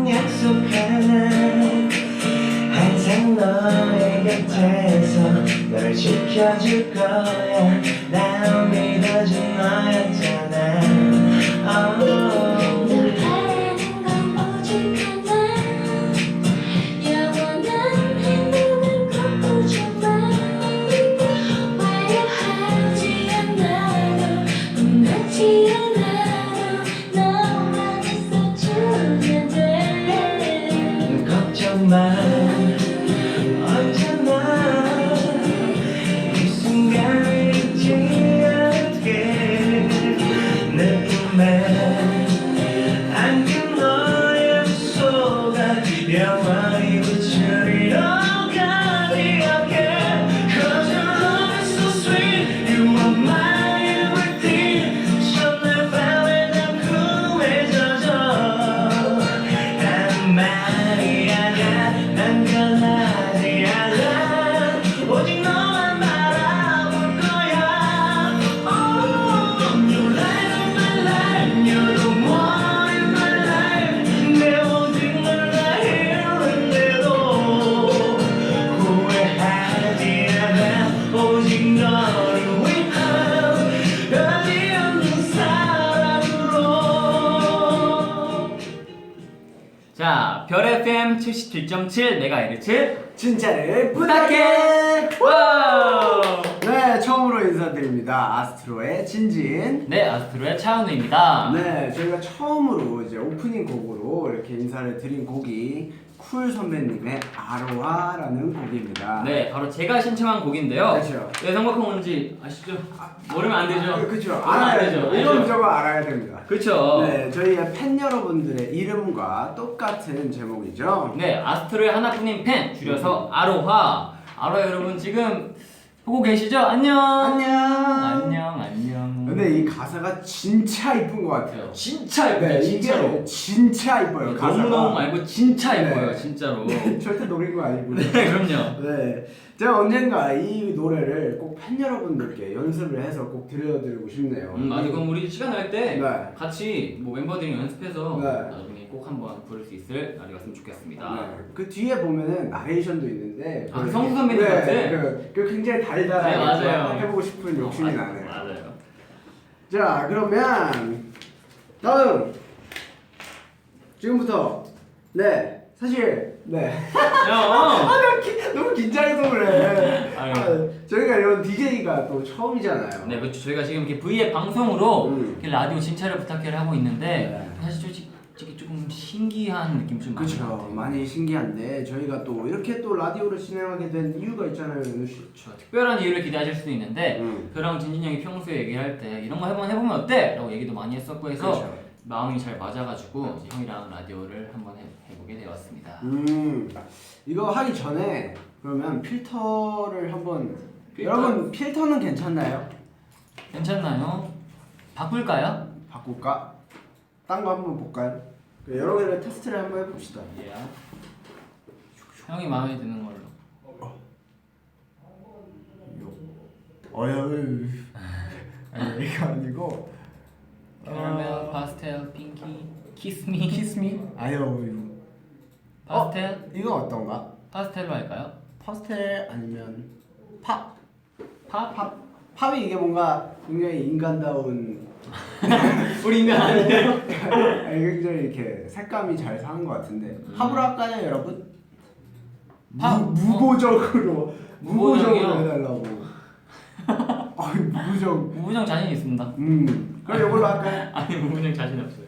약속하네 항상 너의 곁에서 널 지켜줄 거야 날 믿어준 너였잖아 걱정 마 언제나 이 순간을 잊지 않게 내 품에 안긴 너의 미소가 영원히 비추리로 가득해 Cause your love is so sweet You are my everything 첫날 밤에 난 꿈에 젖어 한 마리 난 변하지 않아 오직 너만 바라볼 거야 Oh, you're light of my life You're the one in my life 내 모든 걸 다 잃었는데도 후회하지 않아 오직 너를 위한 변이 없는 사랑으로 자, 별 FM 77.7MHz 진짜를 부탁해. 와우! 네, 처음으로 인사드립니다. 아스트로의 진진. 네, 아스트로의 차은우입니다. 네, 저희가 처음으로 이제 오프닝 곡으로 이렇게 인사를 드린 곡이 쿨 선배님의 아로하라는 곡입니다. 네, 바로 제가 신청한 곡인데요. 그렇죠. 왜 선곡한 건지 아시죠? 모르면 안 되죠. 그렇죠. 모르면 알아야 안 되죠. 되죠. 이건 알죠? 무조건 알아야 됩니다. 그렇죠. 네, 저희의 팬 여러분들의 이름과 똑같은 제목이죠. 네, 아스트로의 하나뿐인 팬 줄여서 아로하. 아로하 여러분 지금 보고 계시죠? 안녕. 안녕. 근데 이 가사가 진짜 이쁜 것 같아요. 진짜 예뻐요. 네, 진짜로. 이게 진짜 이뻐요. 가사가. 너무너무 말고 진짜 예뻐요. 네. 진짜로. 절대 노린 거 아니고요. 네, 그럼요. 네, 제가 언젠가 이 노래를 꼭 팬 여러분들께 연습을 해서 꼭 들려드리고 싶네요. 맞아. 그럼 우리 시간 날 때 네. 같이 뭐 멤버들이 연습해서 네. 나중에 꼭 한번 부를 수 있을 날이 왔으면 좋겠습니다. 네, 그 뒤에 보면은 나레이션도 있는데 아, 그 성수 선배님 네, 같은? 그 굉장히 달달하게 네, 맞아요. 해보고 싶은 욕심이 나네요. 맞아요. 자, 그러면 다음 지금부터 네, 사실 네. 형. 너무 긴장해서 그래. 아유. 저희가 이런 DJ가 또 처음이잖아요. 네, 그렇죠. 저희가 지금 이렇게 V앱 방송으로 이렇게 라디오 진짜를 부탁해를 하고 있는데 네. 사실 솔직히 조금 신기한 느낌 좀 많은 것 그렇죠. 같아요. 많이 신기한데 저희가 또 이렇게 또 라디오를 진행하게 된 이유가 있잖아요, 윤우 씨. 그렇죠. 특별한 이유를 기대하실 수도 있는데 저랑 진진 형이 평소에 얘기를 할 때 이런 거 한번 해보면 어때? 라고 얘기도 많이 했었고 해서 그렇죠. 마음이 잘 맞아가지고 이제 형이랑 라디오를 한번 해보게 되었습니다. 이거 하기 전에 그러면 필터를 한번 필터? 여러분 필터는 괜찮나요? 괜찮나요? 바꿀까요? 바꿀까? 딴 거 한번 볼까요? 여러 개를 테스트를 한번 해봅시다. 예. 형이 마음에 드는 걸로. 어휴. 아니 이거 아니고. 캐러멜, 파스텔, 핑키, 키스미. 키스미? 아유. 파스텔? 이거 어떤가? 파스텔로 할까요? 파스텔 아니면 팝? 팝? 팝이 이게 뭔가 굉장히 인간다운. 우리 인간 아니에요? 아니, 굉장히 이렇게 색감이 잘 사는 것 같은데. 팝으로 할까요, 여러분? 팝? 무보적으로 무보적이요? 해달라고. 아니 무보적. 무부정 자신 있습니다. 그럼 이걸로 할까요? 아니 무부정 자신 없어요.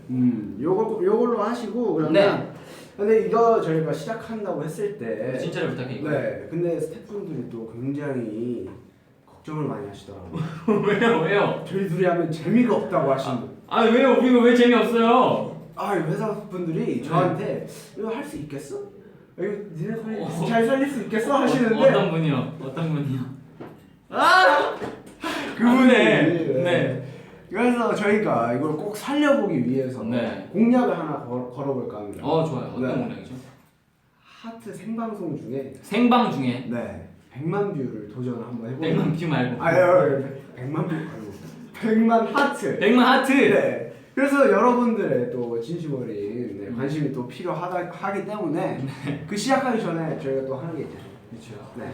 요걸로 하시고 그러면. 네. 근데 이거 저희가 시작한다고 했을 때. 진짜를 부탁해 이거. 네. 근데 스태프분들이 또 굉장히 걱정을 많이 하시더라고요. 왜요? 저희 둘이 하면 재미가 없다고 하시는. 아 왜요? 우리가 왜 재미없어요? 회사 분들이 저한테 이거 할 수 있겠어? 이거 니네 소리 잘 살릴 수 있겠어? 하시는데. 어떤 분이요? 어떤 분이요? 그분이. 네. 그래서 저희가 이걸 꼭 살려보기 위해서 네. 공약을 하나 걸어볼까 합니다. 좋아요. 어떤 네. 공략이죠? 하트 생방송 중에 생방 중에 네 100만 뷰를 도전을 한번 해보자. 100만 뷰 말고. 아유 100만 뷰 말고 100만 하트. 100만 하트. 네. 그래서 여러분들의 또 진심 어린 네, 관심이 또 필요하기 때문에 그 시작하기 전에 저희가 또 하는 게 있잖아요. 그렇죠. 네.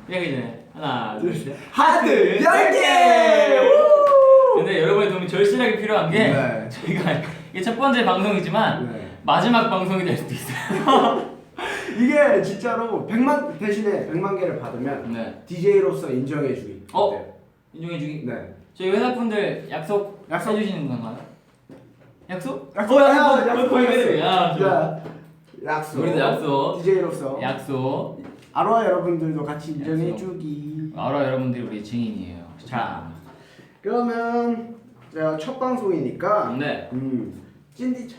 시작하기 전에 하나, 둘, 셋. 하트 10개! 근데 여러분의 도움이 절실하게 필요한 게 네. 저희가 이게 첫 번째 방송이지만 네. 마지막 방송이 될 수도 있어요. 이게 진짜로 100만 대신에 100만 개를 받으면 네. DJ로서 인정해주기. 인정해주기. 네. 저희 회사분들 약속 약속. 해주시는 건가요? 약속? 약속. 야, 약속. 우리도 약속. DJ로서 약속. 아로하 여러분들도 같이 인정해주기. 알아 여러분들이 우리 증인이에요. 자, 그러면 제가 첫 방송이니까 네. 찐디 참.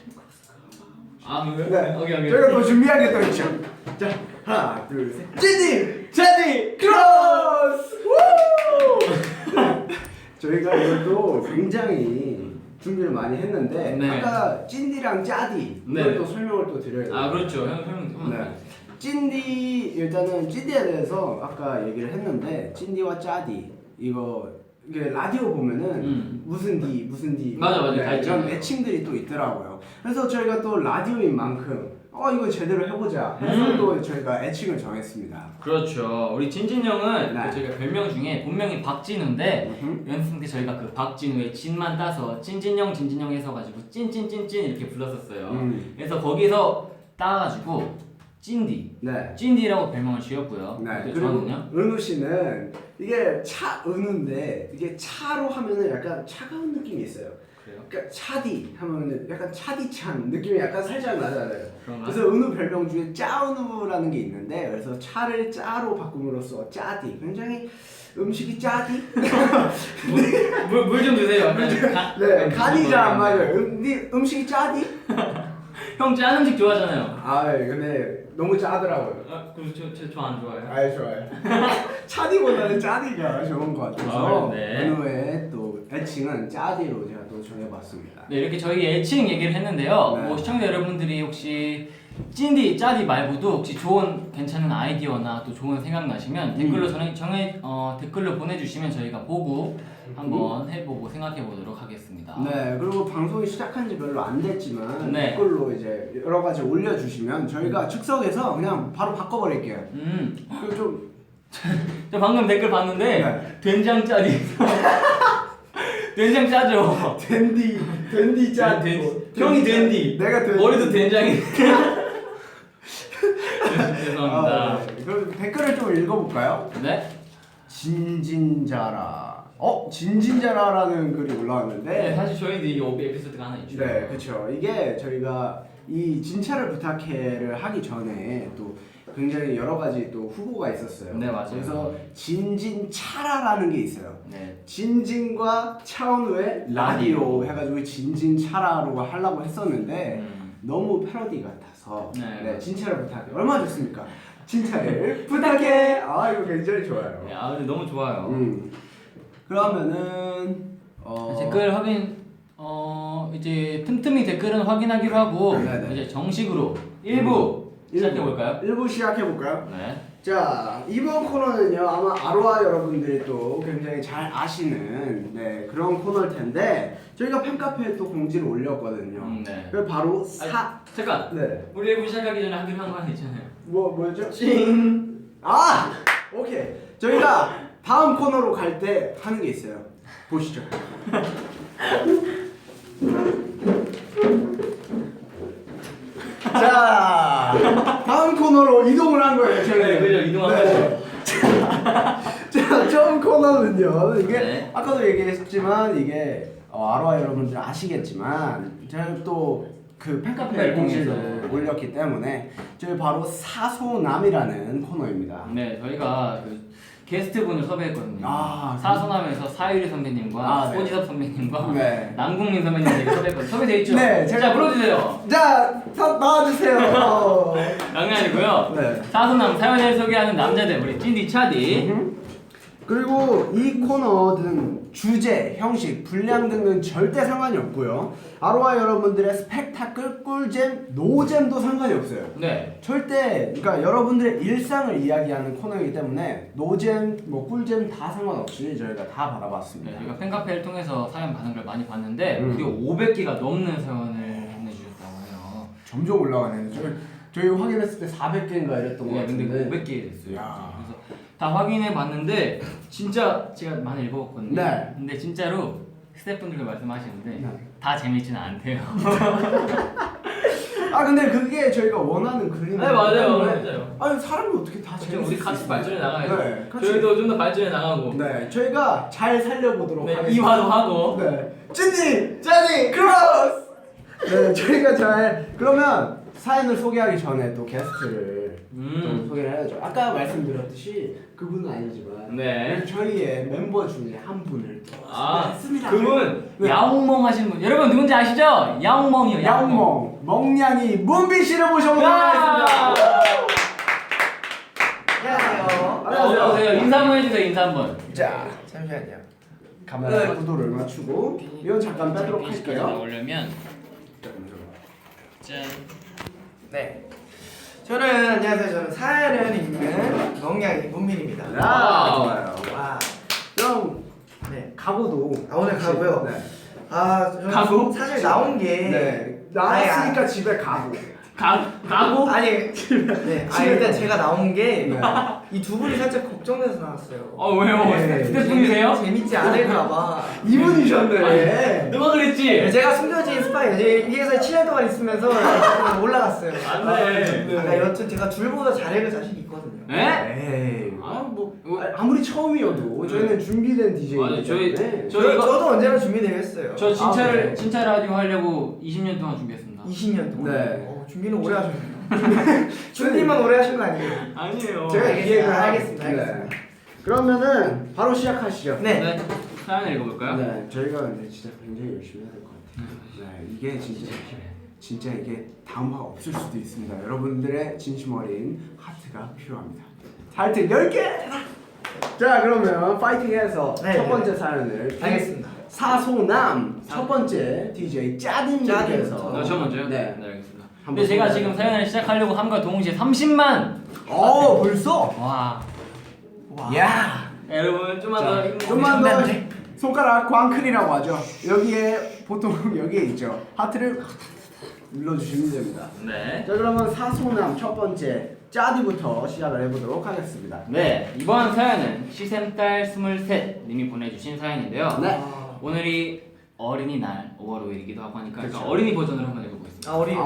그래요? 네. 오케이. 저희가 또 준비한 게 또 있죠. 자, 하나, 둘, 셋. 찐디, 잔디, 크로스. 저희가 이것도 굉장히 준비를 많이 했는데 네. 아까 찐디랑 짜디 네. 이걸 또 설명을 또 드려야 돼요. 그렇죠. 형 설명. 네. 찐디 일단은 찐디에 대해서 아까 얘기를 했는데 찐디와 짜디 이게 라디오 보면은 무슨 디 맞아, 다 이런 있잖아요. 애칭들이 또 있더라고요. 그래서 저희가 또 라디오인 만큼 이거 제대로 해보자 해서 또 저희가 애칭을 정했습니다. 그렇죠. 우리 진진 형은 네. 그 저희가 별명 중에 본명이 박진우인데 연습 때 저희가 그 박진우의 진만 따서 찐진형 해서 가지고 찐찐찐찐 이렇게 불렀었어요. 그래서 거기서 따가지고 찐디. 네. 찐디라고 별명을 지었고요. 네. 네, 그리고 저는요. 은우 씨는 이게 은우인데 이게 차로 하면은 약간 차가운 느낌이 있어요. 그래요? 그러니까 차디 하면은 약간 차디찬 느낌이 약간 살짝 나잖아요. 그런가? 그래서 은우 별명 중에 짜은우라는 게 있는데 그래서 차를 짜로 바꿈으로써 짜디. 굉장히 음식이 짜디? 물 좀 드세요. 네, 간이 잘 안 맞아요. 네 음식이 짜디? 형 짠 음식 좋아하잖아요. 근데 너무 짜더라고요. 그럼 저 안 좋아해요. 좋아요. 차디보다는 짜디가 좋은 것 같아서 네. 은우의 또 애칭은 짜디로 제가 또 정해봤습니다. 네, 이렇게 저희 애칭 얘기를 했는데요. 네. 뭐 시청자 여러분들이 혹시 찐디, 짜디 말고도 혹시 좋은 괜찮은 아이디어나 또 좋은 생각 나시면 댓글로 댓글로 보내주시면 저희가 보고 한번 해보고 생각해 보도록 하겠습니다. 네, 그리고 방송이 시작한 지 별로 안 됐지만 네. 댓글로 이제 여러 가지 올려주시면 저희가 즉석에서 그냥 바로 바꿔버릴게요. 그리고 좀 저 방금 댓글 봤는데 네. 된장 짜디. 된장 짜죠. 댄디 짜. 형이 댄디. 내가 댄디. 머리도 된장이. 죄송합니다. 네. 그럼 댓글을 좀 읽어볼까요? 네. 진진자라. 진진자라라는 글이 올라왔는데. 네, 사실 저희도 이게 에피소드가 하나 있죠. 네, 그렇죠. 이게 저희가 이 진차를 부탁해를 하기 전에 또 굉장히 여러 가지 또 후보가 있었어요. 네, 맞아요. 그래서 진진차라라는 게 있어요. 네. 진진과 차은우의 라디오 해가지고 진진차라로 하려고 했었는데 너무 패러디 같아서 네. 진차를 부탁해. 얼마나 좋습니까? 진차를 부탁해. 이거 굉장히 좋아요. 네, 근데 너무 좋아요. 그러면은 댓글 확인 이제 틈틈이 댓글은 확인하기로 하고 네네. 이제 정식으로 1부 시작해 볼까요? 1부 시작해 볼까요? 네. 자, 이번 코너는요 아마 아로하 여러분들이 또 굉장히 잘 아시는 그런 코너일 텐데 저희가 팬카페에 또 공지를 올렸거든요. 네. 그 바로 잠깐. 네. 우리 1부 시작하기 전에 하기로 한 거 하나 있잖아요. 뭐였죠? 찡. 오케이. 저희가 다음 코너로 갈 때 하는 게 있어요. 보시죠. 자, 다음 코너로 이동을 한 거예요. 저희는. 네, 그죠. 이동한 거죠. 자, 처음 코너는요. 이게 네. 아까도 얘기했지만 이게 아로하 여러분들 아시겠지만 제가 또 그 팬카페 공지를 올렸기 때문에 저희 바로 사소남이라는 코너입니다. 네, 저희가 그 게스트분을 섭외했거든요. 아, 사소남에서 사유리 선배님과 네. 오지섭 선배님과 네. 남궁민 선배님에게 섭외했거든요. 섭외돼 있죠? 네, 자, 불러주세요. 자, 나와주세요. 장난이고요. 네. 사소남 사연을 소개하는 남자들 우리 찐디 차디. 그리고 이 코너든 주제, 형식, 분량 등은 절대 상관이 없고요. 아로하 여러분들의 스펙타클, 꿀잼, 노잼도 상관이 없어요. 네. 절대 그러니까 여러분들의 일상을 이야기하는 코너이기 때문에 노잼, 뭐 꿀잼 다 상관없이 저희가 다 받아봤습니다. 네, 저희가 팬카페를 통해서 사연 받은 걸 많이 봤는데 무려 500개가 넘는 사연을 보내주셨다고 해요. 점점 올라가네. 저희 확인했을 때 400개인가 이랬던 것 네, 같은데. 근데 500개 됐어요. 야. 그래서 다 확인해 봤는데 진짜 제가 많이 읽어봤거든요. 네. 근데 진짜로 스태프분들도 말씀하시는데 네. 다 재밌지는 않대요. 아 근데 그게 저희가 원하는 그림이기 네, 맞아요. 때문에 맞아요. 아니 사람이 어떻게 다 재밌을 우리 수 같이 있어요. 발전해 나가야죠. 네, 같이. 저희도 좀 더 발전해 나가고. 네, 저희가 잘 살려보도록 네, 하겠습니다. 이화도 하고. 네, 찐니, 짜니, 크로스. 네, 저희가 잘 그러면 사연을 소개하기 전에 또 게스트를 좀 소개를 해야죠. 아까 말씀드렸듯이 그분은 아니지만 네. 저희의 멤버 중에 한 분을 또 소개했습니다. 그분 네. 야옹멍 하시는 분. 여러분 누군지 아시죠? 야옹멍이요. 야옹멍 멍냥이 문비 씨를 모셔보도록 하겠습니다. 안녕하세요. 안녕하세요. 인사 한번 해주세요. 인사 한번. 자, 잠시만요. 카메라 구도를 맞추고 이건 잠깐 빼도록 할게요. 올려면 짠. 네. 안녕하세요. 저는 사연을 읽는 멍냥이 문민입니다. 아, 좋아요. 와. 그럼 네. 가고도 오늘 가고요. 네. 저는 가고? 사실 나온 게 네. 나왔으니까 아니, 집에 가고. 가고? 아니, 네. 일단 제가 나온 게 이 네. 두 분이 살짝 걱정돼서 나왔어요. 왜요? 네. 스태프분이세요? 재밌지 않을까봐. 이분이셨네. 누가 그랬지? 제가 숨겨진 스파이 여기에서 7년 동안 있으면서 올라갔어요. 안 돼. 여튼 제가 줄보다 잘 읽을 자신이 있거든요. 네? 에이. 뭐 아무리 처음이어도 저희는 준비된 DJ이기 맞아요. 때문에 저도 언제나 준비되겠어요. 저 네. 진짜 라디오 하려고 20년 동안 준비했습니다. 20년 동안. 네. 준비는 오래 하셨네요. 준비만 오래 하신 거 아니에요? 아니에요. 제가 이해를 알겠습니다. 네. 그러면은 바로 시작하시죠. 네. 사연을 읽어볼까요? 네, 저희가 근데 진짜 굉장히 열심히 해야 될 것 같아요. 네, 이게 진짜 이게 다음 화가 없을 수도 있습니다. 여러분들의 진심 어린 하트가 필요합니다. 하트 10개! 자, 그러면 파이팅해서 네, 첫 네. 번째 사연을 알겠습니다. 사소남 첫 번째 DJ 짜딘님께서 저 먼저요? 네. 알겠습니다. 한번 근데 제가 소개해 지금 사연을 시작하려고 함과 동시에 30만! 벌써? 와. 야! 여러분 좀만 더 힘내세요. 좀만 더 손가락 광클이라고 하죠. 여기에 보통 여기에 있죠. 하트를 눌러주시면 됩니다. 네. 자, 그러면 사소남 첫 번째 짜디부터 시작을 해보도록 하겠습니다. 네, 이번 사연은 시샘딸 23님이 보내주신 사연인데요. 네. 오늘이 어린이날 5월 5일이기도 하고 하니까 그쵸. 어린이 버전으로 한번 읽어보겠습니다. 어린이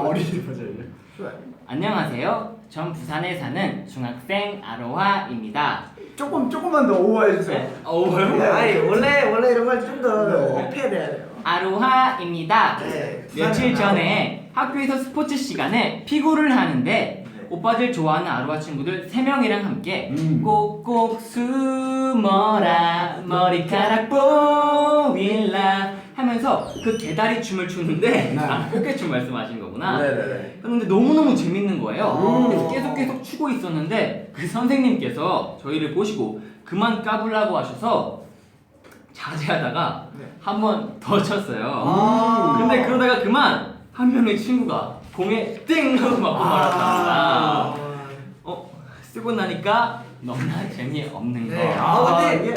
버전이요. 좋아요. 안녕하세요. 전 부산에 사는 중학생 아로하입니다. 조금만 더 오버해주세요. 뭐요? 아니 원래 이런 걸 좀 더 네. 업해야 돼요. 아로하입니다. 네. 며칠 전에 학교에서 스포츠 시간에 피구를 하는데 오빠들 좋아하는 아로하 친구들 3명이랑 함께 꼭꼭 숨어라 머리카락 보일라 하면서 그 개다리 춤을 추는데 꽃게춤 말씀하신 거구나. 네네네. 그런데 너무너무 재밌는 거예요. 계속 추고 있었는데 그 선생님께서 저희를 보시고 그만 까불라고 하셔서 자제하다가 한 번 더 쳤어요. 근데 그러다가 그만 한 명의 친구가 공에 띵 하고 맞고 말았답니다. 쓰고 나니까 너무나 재미없는 거. 네. 근데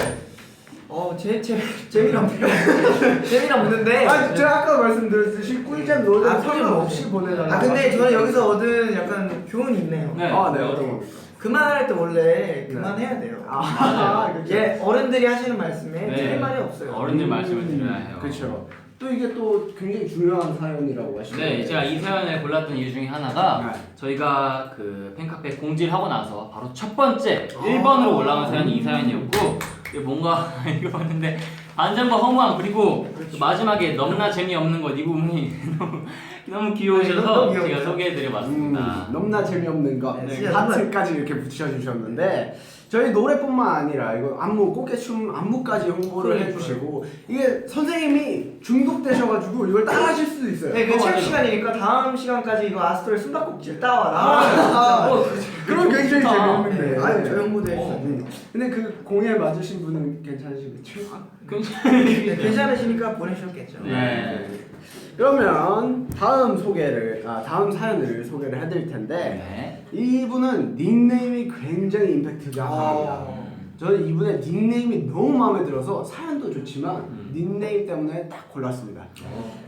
재미없네요. 재미는 없는데. 제가 아까 말씀드렸듯이 꿀잼 노잼 설명 없이 보내달라고. 근데 저는 여기서 얻은 약간 교훈이 있네요. 네. 네, 어떤 겁니까? 그만할 때 원래 그만해야 돼요. 그렇죠. 어른들이 하시는 말씀에 네. 틀린 말이 없어요. 어른들 말씀을 드려야 해요. 그렇죠. 또 이게 또 굉장히 중요한 사연이라고 하시는데. 네, 제가 이 사연을 골랐던 이유 중에 하나가 네. 저희가 그 팬카페 공지를 하고 나서 바로 첫 번째 1번으로 올라온 사연이 이 사연이었고 이게 뭔가 읽어봤는데 반전과 허무함 그리고 또 마지막에 넘나 재미없는 것 이 부분이 너무 너무 귀여우셔서 너무 제가 귀여우셔. 소개해드려봤습니다. 너무나 재미없는 거 네, 진짜 하트까지 이렇게 붙여주셨는데 저희 노래뿐만 아니라 이거 안무 꽃게춤 안무까지 홍보를 그러니까요. 해주시고 이게 선생님이 중독되셔가지고 이걸 따라하실 수도 있어요. 네, 그 체육 맞아요. 시간이니까 다음 시간까지 이거 아스토의 숨바꼭질 따와라. 그럼 굉장히 좋다. 재밌는데. 네, 아유, 저 형부도 했어요. 근데 그 공에 맞으신 분은 괜찮으시겠죠? 네, 괜찮으시니까 보내주셨겠죠. 네. 그러면 다음 사연을 소개를 해드릴 텐데 네. 이분은 닉네임이 굉장히 임팩트가 강합니다. 저는 이분의 닉네임이 너무 마음에 들어서 사연도 좋지만 닉네임 때문에 딱 골랐습니다.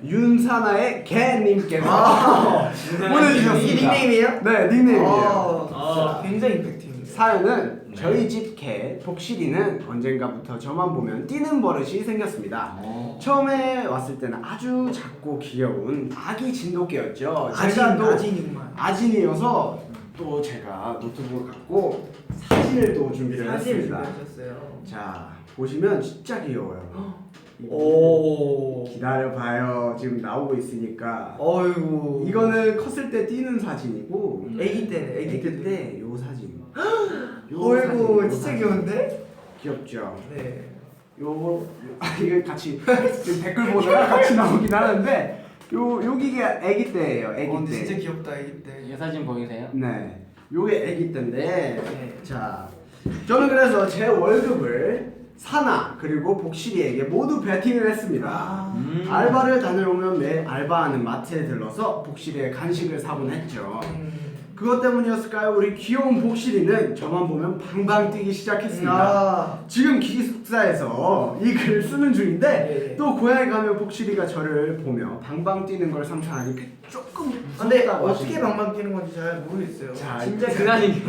윤사나의 개님께서 보내주셨습니다. 이 닉네임이에요? 네, 닉네임이에요. 아. 굉장히 임팩트입니다. 사연은 네. 저희 집 개 복실이는 언젠가부터 저만 보면 뛰는 버릇이 생겼습니다. 처음에 왔을 때는 아주 작고 귀여운 아기 진돗개였죠. 제가 또 아진이구만. 아진이어서 또 제가 노트북을 갖고 사진을 또 준비를 사진을 했습니다. 준비하셨어요. 자 보시면 진짜 귀여워요. 오. 기다려봐요. 지금 나오고 있으니까. 어이구. 이거는 컸을 때 뛰는 사진이고 애기 때네. 애기 때. 때 요 사진. 어이구 요 진짜 사진. 귀여운데? 귀엽죠. 네. 요거 이게 같이 지금 댓글 보다가 같이 나오긴 하는데 여기가 아기 때예요. 아기 근데 때. 진짜 귀엽다 애기 때. 이 사진 보이세요? 네. 요게 아기 때인데 네. 자 저는 그래서 제 월급을 사나 그리고 복실이에게 모두 베팅을 했습니다. 알바를 다녀오면 매일 알바하는 마트에 들러서 복실이의 간식을 사곤 했죠. 그것 때문이었을까요? 우리 귀여운 복실이는 저만 보면 방방 뛰기 시작했습니다. 아. 지금 기숙사에서 이 글을 쓰는 중인데 네. 또 고향에 가면 복실이가 저를 보며 방방 뛰는 걸 상상하니 조금 근데 무섭다고 어떻게 하십니다. 방방 뛰는 건지 잘 모르겠어요. 자, 진짜 그 사진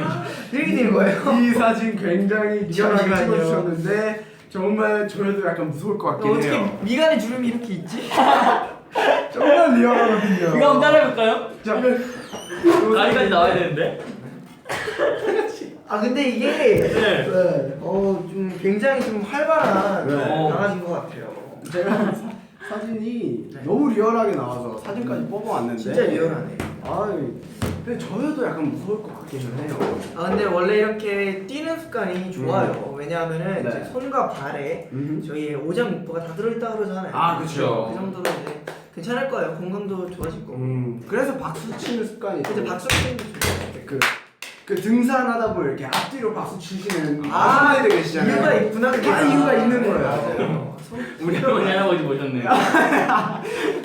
이렇게 되는 거예요? 이 사진 굉장히 미안하게 잠시만요. 찍어주셨는데 정말 저희도 약간 무서울 것 같긴 어떻게 해요. 미간에 주름이 이렇게 있지? 정말 리얼하거든요. 이거 한번 따라해볼까요? 자, 아이까지 나와야 되는데. 아 근데 이게 네. 좀 굉장히 좀 활발한 네. 강아지인 것 같아요. 제가 사진이 너무 리얼하게 나와서 사진까지 뽑아왔는데 진짜 리얼하네. 아이, 근데 저희도 약간 무서울 것 같기는 해요. 아 근데 원래 이렇게 뛰는 습관이 좋아요. 왜냐하면은 네. 이제 손과 발에 저희의 오장육부가 다 들어있다 그러잖아요. 아, 그쵸. 그 정도로 이제 괜찮을 거예요. 건강도 좋아질 거고. 그래서 박수 치는 습관이 근데 또 박수 치는 게 좋아요. 그 등산하다 보면 이렇게 앞뒤로 박수 치시는 아, 아줌마들 계시잖아요. 이유가 있구나. 그게. 다 이유가 있는 거예요. 맞아요. 우리 할머니 할아버지 모셨네요.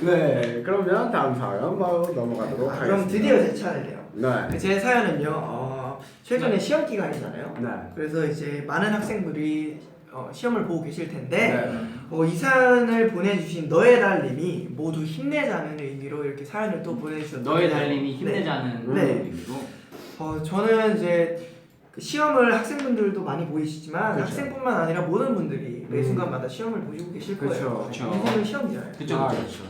네, 그러면 다음 사연 바로 넘어가도록 하겠습니다. 그럼 드디어 제 차례네요. 네. 제 사연은요. 최근에 시험 기간이잖아요. 네. 그래서 이제 많은 학생들이 시험을 보고 계실 텐데 네. 이 사연을 보내주신 너의 달님이 모두 힘내자는 의미로 이렇게 사연을 또 보내주셨는데 너의 달님이 힘내자는 네. 의미로. 저는 이제 그 시험을 학생분들도 많이 보이시지만 그쵸. 학생뿐만 아니라 모든 분들이 매 순간마다 시험을 보시고 계실 그쵸, 거예요. 그쵸. 인생은 시험이잖아요. 그쵸 아, 그쵸. 그렇죠.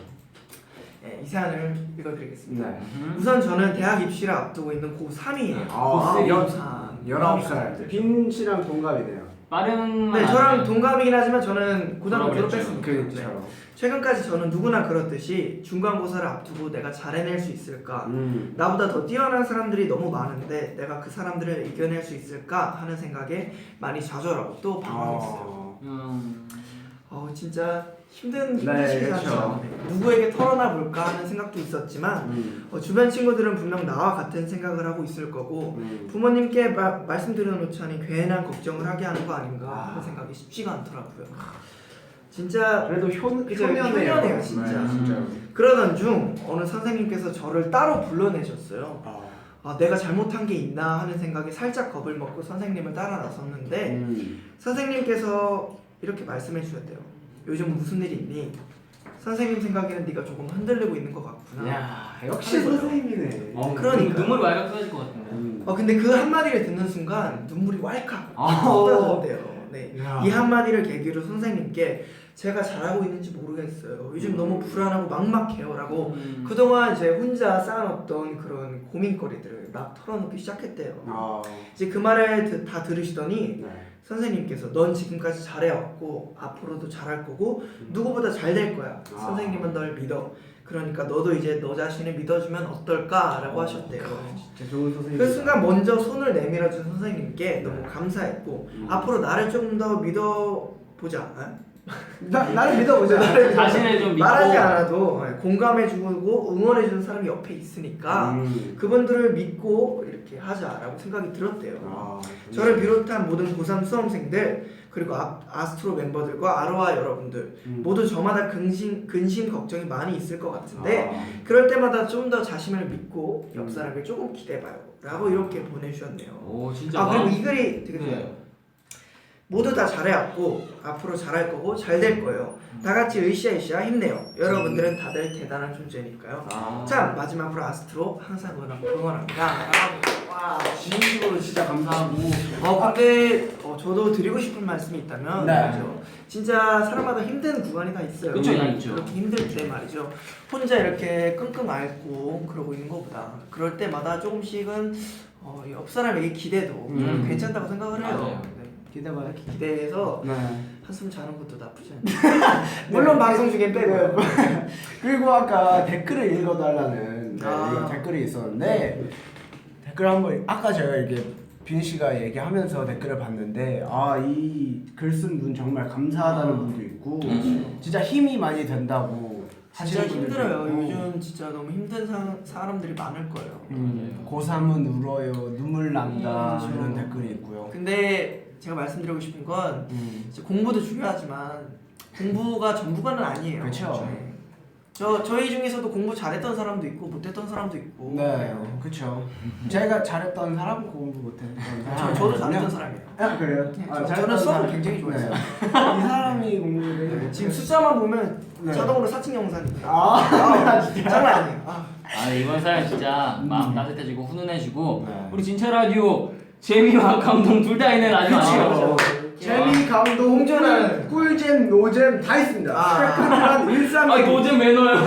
네, 이 사연을 읽어드리겠습니다. 네. 우선 저는 대학 입시를 앞두고 있는 고3이에요. 아, 고3. 19살. 빈 씨랑 동갑이네요. 빠른 네, 저랑 동갑이긴 하지만 저는 고등학교 졸업했죠. 졸업했으니까. 그렇죠. 최근까지 저는 누구나 그렇듯이 중간고사를 앞두고 내가 잘 해낼 수 있을까? 음. 나보다 더 뛰어난 사람들이 너무 많은데 내가 그 사람들을 이겨낼 수 있을까? 하는 생각에 많이 좌절하고 또 방황했어요. 진짜 힘든 네, 시기잖아요. 그렇죠. 누구에게 털어놔 볼까 하는 생각도 있었지만 주변 친구들은 분명 나와 같은 생각을 하고 있을 거고 부모님께 말씀드려 놓자니 괜한 걱정을 하게 하는 거 아닌가 하는 생각이 쉽지가 않더라고요. 진짜 그래도 그죠, 효녀네요. 효녀네요, 진짜. 네, 진짜. 그러던 중 어느 선생님께서 저를 따로 불러내셨어요. 내가 잘못한 게 있나 하는 생각에 살짝 겁을 먹고 선생님을 따라 나섰는데 선생님께서 이렇게 말씀해 주셨대요. 요즘 무슨 일이 있니? 선생님 생각에는 네가 조금 흔들리고 있는 것 같구나. 야, 역시 선생님이네. 그러니까. 눈물이 왈칵 쏟아질 것 같은데. 근데 그 한마디를 듣는 순간 눈물이 왈칵 아. 쏟아졌대요. 네. 야. 이 한마디를 계기로 선생님께 제가 잘하고 있는지 모르겠어요. 요즘 너무 불안하고 막막해요라고 그동안 이제 혼자 쌓아놨던 그런 고민거리들을 막 털어놓기 시작했대요. 이제 그 말을 다 들으시더니 네. 선생님께서 넌 지금까지 잘해왔고 앞으로도 잘할 거고 누구보다 잘 될 거야. 선생님은 널 믿어. 그러니까 너도 이제 너 자신을 믿어주면 어떨까라고 하셨대요. 진짜 좋은 선생님. 그 순간 먼저 손을 내밀어준 선생님께 너무 감사했고 앞으로 나를 좀 더 믿어보자. 나를 믿어보자. 자신을 좀 믿고 말하지 않아도 공감해주고 응원해주는 사람이 옆에 있으니까 그분들을 믿고 이렇게 하자라고 생각이 들었대요. 저를 비롯한 모든 고3 수험생들 그리고 아스트로 멤버들과 아로하 여러분들 모두 저마다 근심 걱정이 많이 있을 것 같은데 그럴 때마다 좀 더 자신을 믿고 옆 사람을 조금 기대봐요 라고 이렇게 보내주셨네요. 오 진짜 그리고 이 글이 되게 좋아요. 네. 모두 다 잘해왔고 앞으로 잘할 거고 잘 될 거예요. 다 같이 으쌰으쌰 힘내요. 여러분들은 다들 대단한 존재니까요. 참 마지막으로 아스트로 항상 응원합니다. 와 진심으로 진짜 감사하고. 근데 저도 드리고 싶은 말씀이 있다면 네. 그렇죠. 진짜 사람마다 힘든 구간이 다 있어요. 그쵸, 다 있죠. 그렇게 힘들 때 말이죠. 혼자 이렇게 끙끙 앓고 그러고 있는 것보다 그럴 때마다 조금씩은 옆 사람에게 기대도 괜찮다고 생각을 해요. 맞아요. 네. 기대해서 네. 한숨 자는 것도 나쁘지 않아요. 물론 방송 중엔 빼고요. 그리고 아까 댓글을 읽어달라는 댓글이 있었는데 댓글 한번 아까 제가 이렇게 빈 씨가 얘기하면서 댓글을 봤는데 이 글 쓴 분 정말 감사하다는 분도 있고 진짜 힘이 많이 된다고 진짜 하시는 분들도 힘들어요. 있고. 요즘 진짜 너무 힘든 사람들이 많을 거예요. 고3은 울어요 눈물 난다 그렇죠. 이런 댓글이 있고요. 근데 제가 말씀드리고 싶은 건 이제 공부도 중요하지만 공부가 전부가는 아니에요. 그렇죠. 네. 저희 중에서도 공부 잘했던 사람도 있고 못했던 사람도 있고. 네, 그렇죠. 제가 잘했던 사람 공부 못했던 사람. 저도 잘했던 사람이에요. 아 그래요? 네, 잘했던 저는 수업을 사람. 굉장히 좋아했어요. 네. 이 사람이 공부를 지금 숫자만 보면 네. 자동으로 사칭 영상이. 진짜. 장난 아니에요. 이번 사연 진짜 마음 따뜻해지고 훈훈해지고 네. 우리 진짜 라디오 재미와 감동 둘 다 있는 라디오 아니에요? 재미, 감동, 공존하는. 꿀잼, 노잼 다 있습니다. 스펙트럼한 일상. 노잼 왜 넣어요?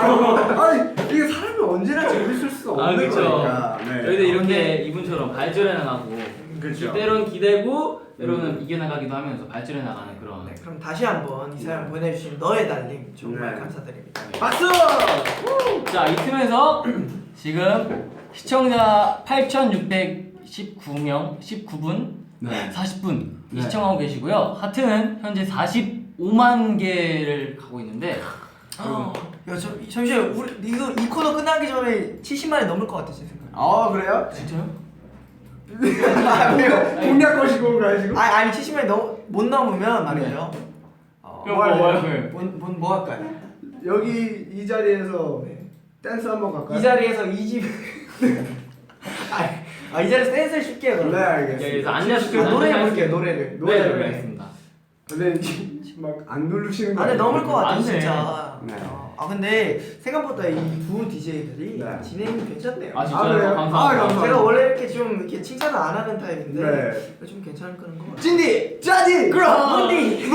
아니 이게 사람이 언제나 재밌을 수 없는 그쵸. 거니까. 네. 저희도 이렇게 이분처럼 발전해 나가고 그쵸. 때론 기대고 때로는 이겨나가기도 하면서 발전해 나가는 그런 네, 그럼 다시 한번 이 사연 보내주신 너의 달님 정말 네. 감사드립니다. 박수! 자, 이 틈에서 지금 시청자 8,619명 19분 네. 40분 네. 시청하고 계시고요. 하트는 현재 45만 개를 가고 있는데 잠시만요. 우리 이 코너 끝나기 전에 70만이 넘을 것 같아 제 생각. 그래요? 진짜요? 공략 거시고 온가요 지금? 아니 70만이 못 넘으면 말이죠. 그럼 뭐 할래요? 뭐 할까요? 여기 이 자리에서 네. 댄스 한번 갈까요? 이 자리에서 이집 이 자리에서 댄스를 쉽게 해요. 네 알겠습니다. 여기서 안녕하세요. 노래 해볼게요. 노래를. 네, 알겠습니다. 근데 지금 막 안 누르시는 거 안에 넘을 것 같아 안 돼. 진짜. 네. 근데 생각보다 이 두 DJ들이 네. 진행이 괜찮네요. 진짜요? 그래요? 감사합니다. 감사합니다. 제가 원래 이렇게 좀 이렇게 칭찬을 안 하는 타입인데 네. 좀 괜찮은 것 같아요. 찐디! 짜디! 그럼 문디!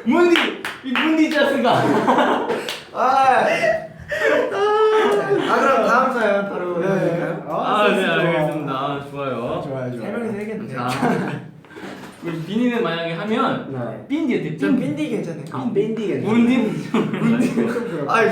문디! 이 문디 짜스가 그럼 다음 사연 바로 네. 해볼까요? 네 알겠습니다. 좋아요. 좋아요. 세 명이서 해야겠네. 자, 우리 비니는 만약에 하면 네. 빈디 어때? 전 빈디 괜찮네요. 밴디겠네. 문디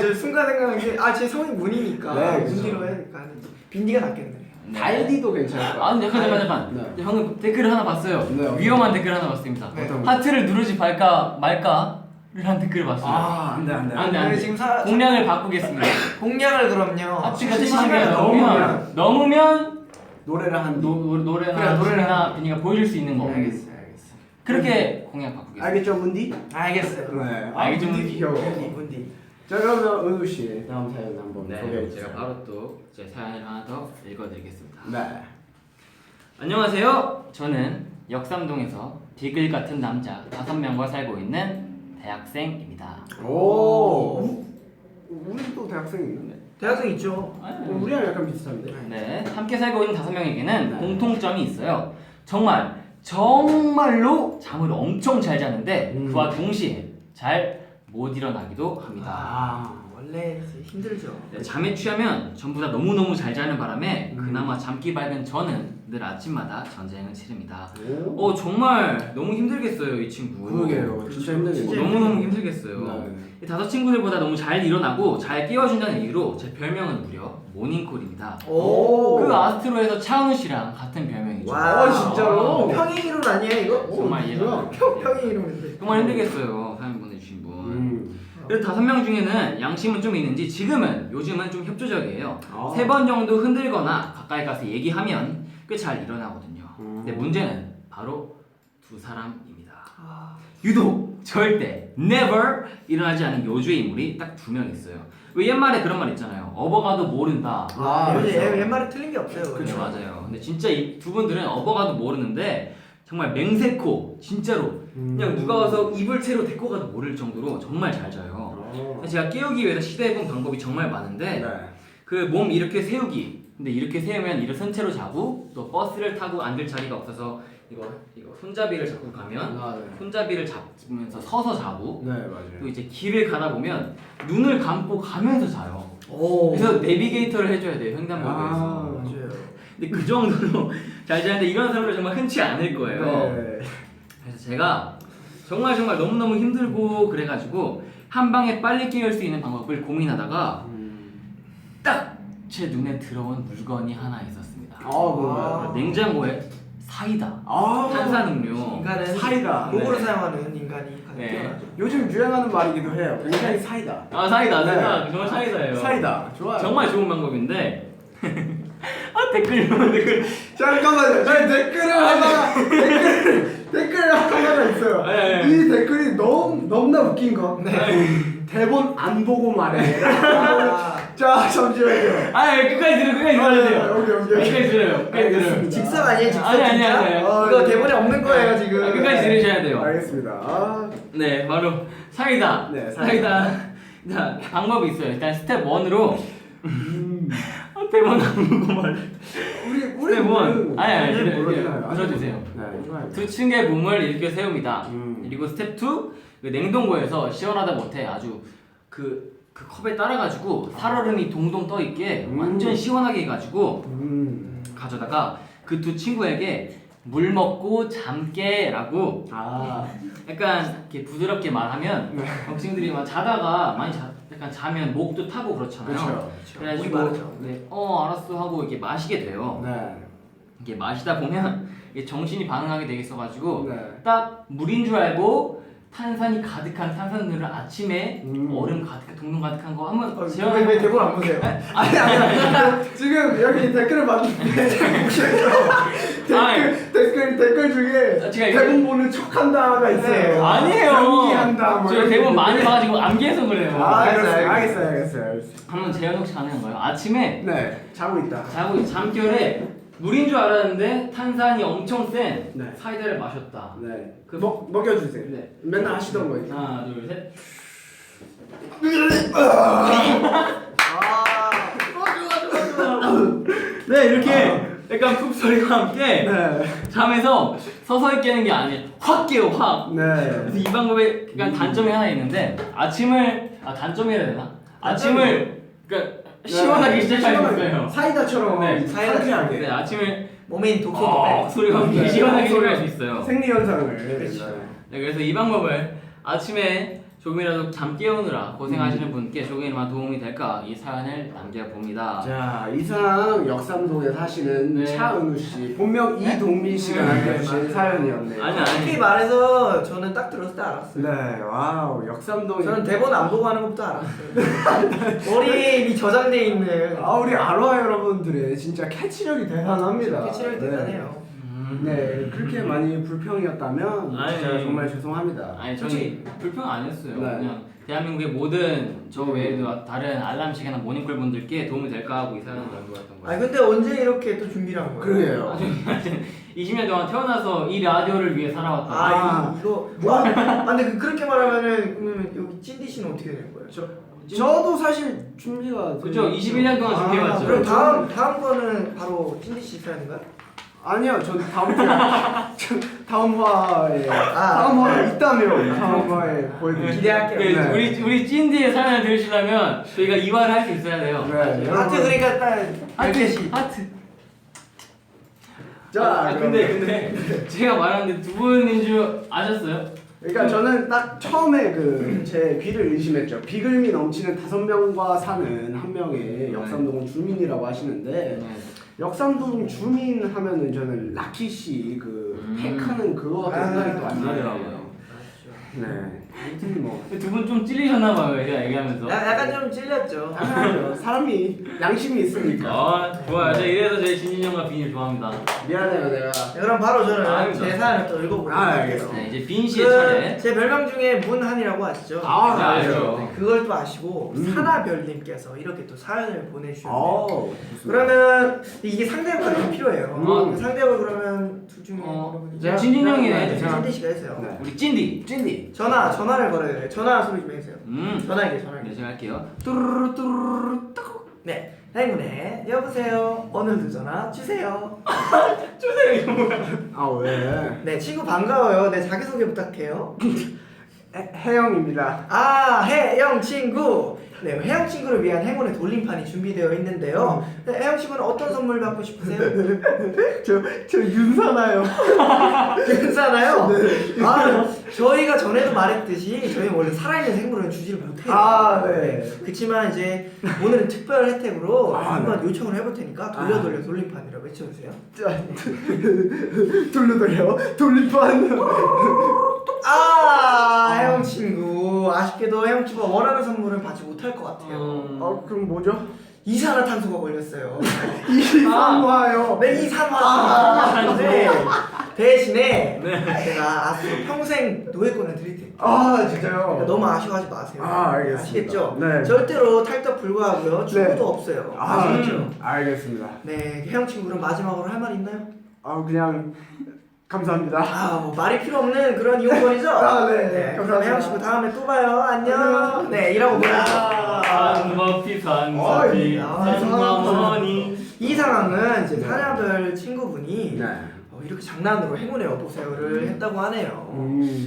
저 순간 생각한 게 제 성이 문이니까 네, 그쵸. 문디로 해야 될까 하는데 빈디가 낫겠네. 달디도 괜찮을 것 같아요. 잠깐. 네. 방금 댓글을 하나 봤어요. 네, 위험한 댓글 하나 봤습니다. 네. 어떤 거? 하트를 누르지 말까를 한 댓글을 봤어요. 안돼 안 돼. 지금 공략을 바꾸겠습니다. 공략을 그럼요. 하트가 70만 70만 넘으면 노래를 한 노래나 그래, 노래나. 춤이나 비니가 보여줄 수 있는 거. 알겠어요. 그렇게 공약 바꾸겠습니다. 알겠죠 문디? 알겠어요. 네. 알겠죠, 문디 문디? 귀여워. 문디. 자 그러면 은우 씨 다음 사연 한번 소개해 네, 주세요. 제가 바로 또 제 사연을 하나 더 읽어드리겠습니다. 네. 안녕하세요. 저는 역삼동에서 비글 같은 남자 5명과 살고 있는 대학생입니다. 오. 우리도 대학생 있는데. 대학생 있죠. 우리랑 약간 비슷한데. 네, 함께 살고 있는 5명에게는 공통점이 있어요. 정말로 잠을 엄청 잘 자는데 그와 동시에 잘 못 일어나기도 합니다. 원래 이제 힘들죠. 네, 잠에 취하면 전부 다 너무너무 잘 자는 바람에 그나마 잠기 밝은 저는 늘 아침마다 전쟁을 치릅니다. 정말 너무 힘들겠어요 이 친구. 그러게요. 진짜 힘들겠네요. 너무너무 힘들겠어요. 이 다섯 친구들보다 너무 잘 일어나고 잘 깨워준다는 이유로 제 별명은 무려 모닝콜입니다. 오. 그 아스트로에서 차은우 씨랑 같은 별명이죠. 와 진짜로? 평행 이론 아니야 이거? 정말 이해가 안 뭐야? 돼요. 평행 이론인데. 정말 힘들겠어요 사연 보내주신 분. 그래도 5명 중에는 양심은 좀 있는지 요즘은 좀 협조적이에요. 3번 정도 흔들거나 가까이 가서 얘기하면 꽤 잘 일어나거든요. 근데 문제는 바로 두 사람입니다. 유독 절대 never 일어나지 않은 요주의 인물이 딱 2명 있어요. 왜 옛말에 그런 말 있잖아요. 업어가도 모른다. 요즘 그렇죠. 옛말에 틀린 게 없어요. 그렇죠, 맞아요. 근데 진짜 이 두 분들은 업어가도 모르는데 정말 맹세코 진짜로 그냥 누가 와서 이불 채로 데리고 가도 모를 정도로 정말 잘 자요. 제가 깨우기 위해서 시도해본 방법이 정말 많은데 그 몸 이렇게 세우기. 근데 이렇게 세우면 일어선 채로 자고 또 버스를 타고 앉을 자리가 없어서 이거 손잡이를 잡고 가면 손잡이를 잡으면서 서서 자고 네 맞아요. 또 이제 길을 가다 보면 눈을 감고 가면서 자요. 오. 그래서 내비게이터를 해줘야 돼요 횡단보도에서. 맞아요. 근데 그 정도로 잘 자는데 이런 사람들 정말 흔치 않을 거예요. 네. 그래서 제가 정말 너무너무 힘들고 그래가지고 한 방에 빨리 깨울 수 있는 방법을 고민하다가 딱 제 눈에 들어온 물건이 하나 있었습니다. 뭐야? 냉장고에 사이다, 탄산음료. 인간은 사이다. 도구로 네. 사용하는 인간이 가장 네. 뛰어나죠. 요즘 유행하는 말이기도 해요. 굉장히 사이다. 사이다, 네. 정말 사이다예요. 사이다. 좋아요. 정말 좋은 방법인데 댓글. 잠깐만요. 저희 댓글 하나가 있어요. 아니. 이 댓글이 너무나 웃긴 거. 대본 안 보고 말해. 자 잠시만요. 끝까지 들어야 돼요. 오케이. 끝까지 들어요. 알겠습니다. 직선 아니에요? 직선 아니, 진짜? 아니. 이거 대본에 없는 거예요 지금. 끝까지 들으셔야 돼요. 알겠습니다. 네, 바로 사이다. 네, 사이다. 자, 방법이 있어요. 일단 스텝 1으로 대본 안 보고 말해. 우리 스텝 1. 아니, 모르잖아요. 들어주세요. 네, 좋아요. 두 층의 몸을 이렇게 세웁니다. 음. 그리고 스텝 2, 냉동고에서 시원하다 못해 아주 그 컵에 따라가지고 살얼음이 동동 떠 있게 완전 시원하게 해가지고 가져다가 그 두 친구에게 물 먹고 잠깨라고 약간 이렇게 부드럽게 말하면 học sinh 들이 막 자다가 약간 자면 목도 타고 그렇잖아요. 그렇죠. 그래가지고 마르죠. 네, 알았어 하고 이렇게 마시게 돼요. 네. 이게 마시다 보면 이게 정신이 반응하게 되겠어가지고 네. 딱 물인 줄 알고 탄산이 가득한 탄산물을 아침에 얼음 가득한 동동 가득한 거 한번 왜 대본 안 보세요? 아니 지금 여기 댓글을 봤는데 댓글 중에 제가 대본 보는 척한다가 있어요. 아니에요. 연기한다. 뭐 제가 대본 많이 봐가지고 암기해서 그래요. 알겠어요. 한번 재현 혹시 가능한가요? 아침에 네 자고 있다. 자고 잠결에 물인 줄 알았는데 탄산이 엄청 센 네. 사이다를 마셨다. 네. 그 먹여주세요. 네. 맨날 하시던 거 있죠. 하나, 둘, 셋. 네, 이렇게 약간 푹 소리와 함께 네. 잠에서 서서히 깨는 게 아니에요. 확 깨요, 확. 네. 그래서 이 방법에 약간 단점이 하나 있는데 단점이라 해야 되나? 아침을 그러니까 시원하게 시작할 수 있어요. 사이다처럼 네, 상쾌하게. 네, 아침을 몸에 독소도 빼. 소리와 함께 네. 시원하게 시작할 수 있어요. 생리 현상을. 네, 그래서 이 방법을 아침에 조금이라도 잠 깨우느라 고생하시는 분께 조금이나마 도움이 될까 이 사연을 남겨봅니다. 자 이상 역삼동에 사시는 네. 차은우 씨 본명 이동민 씨가 남겨주신 사연이었네요. 아니. 솔직히 말해서 저는 딱 들었을 때 알았어요. 네, 와우 역삼동. 저는 대본 안 보고 하는 것부터 알았어요. 머리에 이미 저장돼 있는. 우리 아로하 여러분들의 진짜 캐치력이 대단합니다. 캐치력이 대단해요. 네, 그렇게 많이 불평이었다면 아니, 진짜 정말 죄송합니다. 아니 저는 불평 아니었어요. 네. 그냥 대한민국의 모든 저 외에도 다른 알람 시계나 모닝콜 분들께 도움이 될까 하고 이 사연을 남겨봤던 거예요. 아니 근데 언제 이렇게 또 준비를 한 거예요? 그러게요. 20년 동안 태어나서 이 라디오를 위해 살아왔다. 이거 근데 그렇게 말하면은 그러면 여기 찐디 씨는 어떻게 되는 거예요? 저도 사실 준비가 그죠? 21년 동안 준비해왔죠. 그럼 다음 거는 바로 찐디 씨 사연인가요? 아니요, 전 다음 주 다음 화에 다음 화에 있다면 다음 화에 보여드릴게요. 기대할게요. 네, 우리 찐디의 사연을 들으시려면 저희가 2화를 할 수 있어야 돼요. 네, 하트 그러니까 딱 하트 하트. 자, 근데 제가 말하는데 두 분인 줄 아셨어요? 그러니까 저는 딱 처음에 그 제 귀를 의심했죠. 비글미 넘치는 5명과 사는 한 명의 역삼동 주민이라고 하시는데 역삼동 주민 하면은 저는 라키 씨그 팩하는 그거가 생각이 또 안 나더라고요. 네. 아무튼 뭐 두 분 좀 찔리셨나 봐요, 제가 얘기하면서. 약간 좀 찔렸죠. 당연하죠. 사람이 양심이 있으니까. 아, 좋아요. 저 이래서 저희 진진 형과 빈이 좋아합니다. 미안해요, 내가. 네, 그럼 바로 저는 아닙니다. 제 사연을 또 읽어보도록 할게요. 알겠습니다. 네, 이제 빈 씨의 차례. 제 별명 중에 문한이라고 아시죠? 아, 네, 알죠. 네, 그걸 또 아시고 사나별님께서 이렇게 또 사연을 보내주셨네요. 어. 그러면 이게 상대역이 좀 필요해요. 음. 상대역을 그러면 둘 중에 제가 진진 형이네. 네, 제가- 진진 씨가 해주세요. 네. 우리 찐디. 찐디. 전화를 걸어야 돼요. 전화 소리 좀 해주세요. 전화기. 네, 제가 할게요. 뚜루루루 뚜루루루 뚜. 네, 행운의 여보세요. 오늘도 전화 주세요. 아 왜? 네, 친구 반가워요. 네, 자기소개 부탁해요. 해영입니다. 아, 혜영 친구. 네, 혜영 친구를 위한 행운의 돌림판이 준비되어 있는데요. 네, 혜영 친구는 어떤 선물 받고 싶으세요? 저 윤사나요. 괜찮아요? 아, 저희가 전에도 말했듯이 저희 원래 살아있는 생물은 주지를 못해요. 아, 네. 그렇지만 이제 오늘은 특별 혜택으로 아, 한번 요청을 해볼 테니까 돌려 돌림판이라고 외쳐주세요. 돌려 돌림판. 아, 혜영 친구. 아쉽게도 혜영 친구가 원하는 선물은 받지 못할 것 같아요. 그럼 뭐죠? 이산화탄소가 걸렸어요. 이산화요. 네, 이산화. 네. 대신에 제가 앞으로 평생 노예권을 드릴 테니까. 아 진짜요? 너무 아쉬워하지 마세요. 아, 알겠습니다. 아시겠죠? 네. 절대로 탈덕 불구하고요. 축구도 네. 없어요. 아 아시겠죠? 알겠습니다. 네, 혜영 친구 그럼 마지막으로 할 말 있나요? 그냥 감사합니다. 아, 뭐 말이 필요 없는 그런 이용권이죠? 아, 네. 그럼 감사합니다. 혜영 친구 다음에 또 봐요. 안녕. 네, 이라고 보내주세요. 산버피 산버피 아, 산마머니. 이 상황은 이제 네. 사냐별 친구분이 네. 이렇게 장난으로 행운의 여보세요를 했다고 하네요.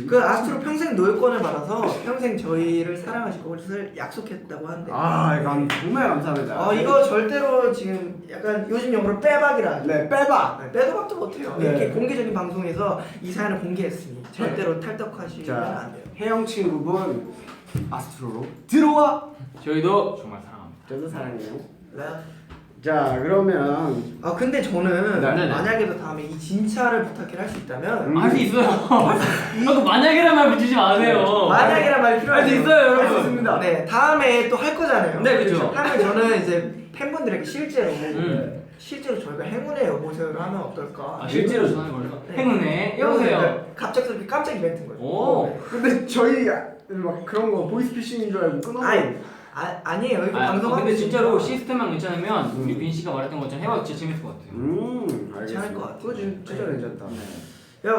그 아스트로 평생 노예권을 받아서 평생 저희를 사랑하실 것을 약속했다고 한대요. 이건 정말 감사합니다. 이거 절대로 지금 약간 요즘 용어로 빼박이라. 네 빼봐. 빼도 박도 못해요. 네. 이렇게 공개적인 방송에서 이 사연을 공개했으니 절대로 탈덕하시면 자 안 돼요. 혜영 친구분 아스트로로 들어와. 저희도 정말 사랑합니다. 저도 사랑해요. 네. 자 그러면 근데 저는 네. 만약에도 다음에 이 진짜를 부탁해 할 수 있다면 할 수 있어요. 그 만약이란 말 붙이지 마세요. 만약이란 말이 필요해요. 할 수 있어요, 여러분. 할수 있습니다. 네, 다음에 또 할 거잖아요. 네, 그렇죠. 하면 저는 이제 팬분들에게 실제로 저희가 행운의 여보세요를 하면 어떨까? 실제로 전화를 걸려. 네. 행운에 여보세요. 갑작스럽게 깜짝 이벤트인 거죠. 오. 네. 근데 저희 막 그런 거 보이스피싱인 줄 알고 끊어. 아니에요. 이거 방송 근데 진짜로 시스템만 괜찮으면 우리 빈 씨가 말했던 것처럼 해봐도 진짜 재밌을 것 같아요. 알겠습니다. 잘할 것 같아요. 그거 진짜 괜찮다.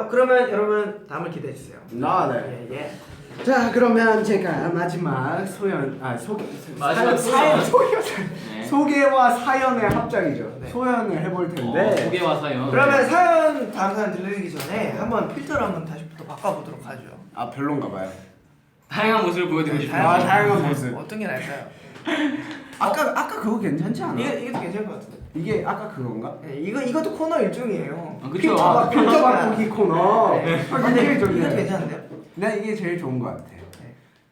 그러면 여러분 다음을 기대해 주세요. 네. 예. 자 그러면 제가 마지막 마지막 소개와 사연의 합작이죠. 네. 소연을 해볼 텐데. 소개와 사연. 그러면 다음 사연 들려드리기 전에 한번 필터를 한번 다시 또 바꿔보도록 하죠. 별론가 봐요. 다양한 모습을 보여드리고 싶어요. 다양한 모습. 어떤 게 나을까요? 아까 그거 괜찮지 않아? 이것도 괜찮을 것 같은데. 이게 아까 그건가? 네, 이것도 코너 일종이에요. 그쵸. 필터 바꾸기 코너. 네. 굉장히 이것도 좋네요. 괜찮은데요? 네, 이게 제일 좋은 것 같아요.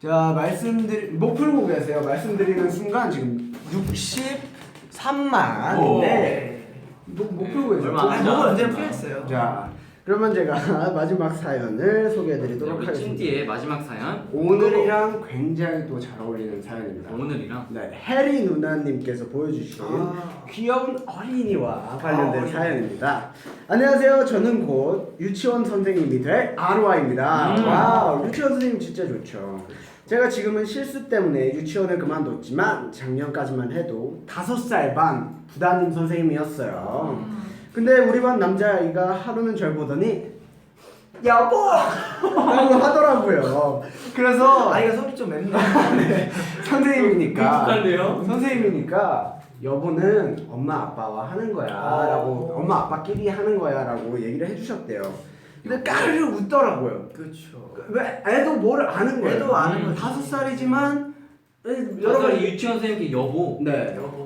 자, 못 풀고 계세요. 말씀드리는 순간 지금 63만. 오. 네. 못 풀고 계세요. 얼마 안 아니, 뭐가 언제 풀렸어요? 자, 그러면 제가 마지막 사연을 소개해드리도록 우리 하겠습니다. 찐띠의 마지막 사연. 오늘이랑 굉장히 또 잘 어울리는 사연입니다. 오늘이랑. 네, 해리 누나님께서 보여주신 귀여운 어린이와 관련된 어린이. 사연입니다. 안녕하세요. 저는 곧 유치원 선생님이 될 아로아입니다. 와우, 유치원 선생님 진짜 좋죠. 제가 지금은 실수 때문에 유치원을 그만뒀지만 작년까지만 해도 5살 반 부담임 선생님이었어요. 근데 우리 반 남자아이가 하루는 절 보더니 여보! 라고 하더라고요. 그래서 아이가 손이 좀 맵네. 선생님이니까 익숙한데요? 선생님이니까 여보는 엄마 아빠와 하는 거야라고 엄마 아빠끼리 하는 거야라고 얘기를 해주셨대요. 근데 까르르 웃더라고요. 그렇죠. 왜 애도 뭐를 아는 거예요. 애도 아는 거지. 5살이지만 여러분 유치원 선생님께 여보. 네. 여보.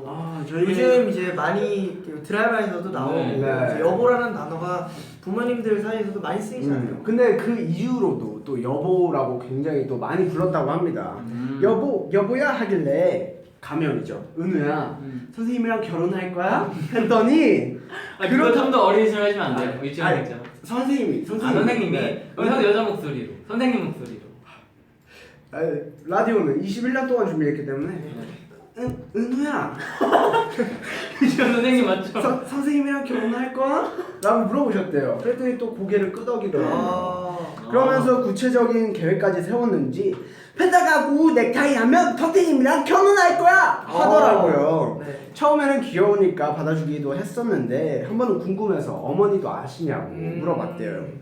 저희 요즘 이제 많이 드라마에서도 나오고 네. 이제 여보라는 단어가 부모님들 사이에서도 많이 쓰이잖아요. 근데 그 이후로도 또 여보라고 굉장히 또 많이 불렀다고 합니다. 여보야 하길래 가명이죠. 은우야 선생님이랑 결혼할 거야? 했더니 그런 좀더 어린이처럼 해주면 안 돼요? 아니, 유치원 아니, 했죠. 선생님이 선생님이 네. 여자 목소리로 선생님 목소리로. 라디오는 21년 동안 준비했기 때문에 은우야 유치원 선생님 맞죠? 선생님이랑 결혼할 거야? 라고 물어보셨대요. 그랬더니 또 고개를 끄덕이더라고요. 아. 그러면서 구체적인 계획까지 세웠는지 펜타가고 넥타이 하면 선생님이랑 결혼할 거야 하더라고요. 네. 처음에는 귀여우니까 받아주기도 했었는데 한 번은 궁금해서 어머니도 아시냐고 물어봤대요.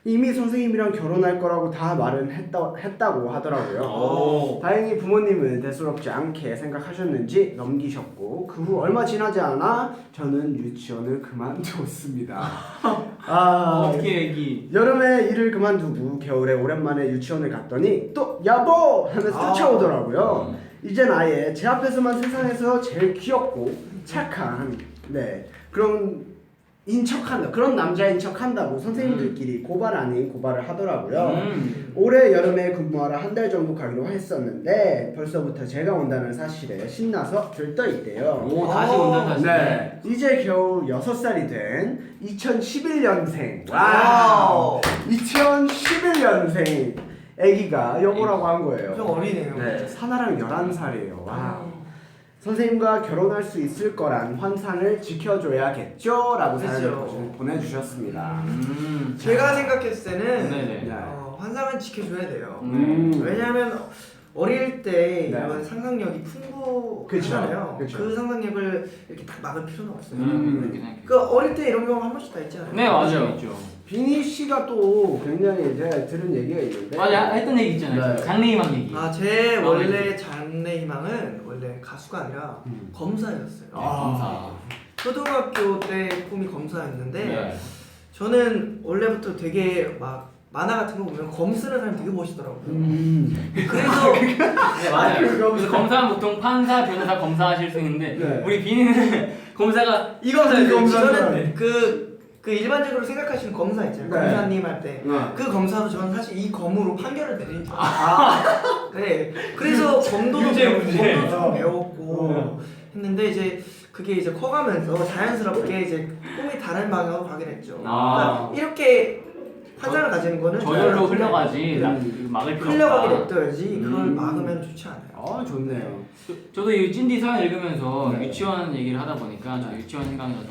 이미 선생님이랑 결혼할 거라고 다 말은 했다고 하더라고요. 오. 다행히 부모님은 대수롭지 않게 생각하셨는지 넘기셨고 그 후 얼마 지나지 않아 저는 유치원을 그만두었습니다. 어떻게 얘기? 여름에 일을 그만두고 겨울에 오랜만에 유치원을 갔더니 또 여보 하면서 쫓아오더라고요. 이젠 아예 제 앞에서만 세상에서 제일 귀엽고 착한 그런 남자인 척한다고 선생님들끼리 고발 아닌 고발을 하더라고요. 올해 여름에 근무하러 한 달 정도 가기로 했었는데 벌써부터 제가 온다는 사실에 신나서 들떠있대요. 오 다시 온다는 사실. 네, 이제 겨우 6살이 된 2011년생. 와우. 2011년생 애기가 여보라고 한 거예요. 좀 어리네요. 네, 사나랑 11살이에요. 와. 선생님과 결혼할 수 있을 거란 환상을 지켜줘야겠죠? 라고 사연을 그렇죠. 보내주셨습니다. 제가 생각했을 때는 네네. 환상은 지켜줘야 돼요. 음. 왜냐하면 어릴 때 네. 이런 상상력이 풍부하잖아요. 그쵸. 그 상상력을 이렇게 딱 막을 필요는 없어요. 그렇게 생각해요. 그 어릴 때 이런 경험 한 번씩 다 있잖아요. 네 맞아요 있죠. 비니 씨가 또 굉장히 이제 들은 얘기가 있는데. 맞아 했던 얘기 있잖아요. 네. 장래희망 얘기. 제 원래 장래희망은 원래 가수가 아니라 검사였어요. 검사. 초등학교 때 꿈이 검사였는데 네. 저는 원래부터 되게 막 만화 같은 거 보면 검 쓰는 사람 되게 멋있더라고요. 그래서 네 맞아요. 그래서 검사는 보통 판사, 변호사, 검사하실 수 있는데 네. 우리 비니는 검사가 이 검사예요. 저는 그 일반적으로 생각하시는 검사 있잖아요. 네. 검사님 할 때 그 네. 검사도 저는 사실 이 검으로 판결을 내린 줄 네. 그래서 검도도 유죄. 좀 배웠고 했는데 이제 그게 이제 커가면서 자연스럽게 이제 꿈이 다른 방향으로 가게 됐죠. 그러니까 이렇게 환상을 가지는 거는 저절로 흘러가지 막을 필요 없다. 흘러가게 냅둬야지 그걸 막으면 좋지 않아요. 좋네요. 저도 이 찐디 사연 읽으면서 네. 유치원 얘기를 하다 보니까 저 유치원 생각이 나서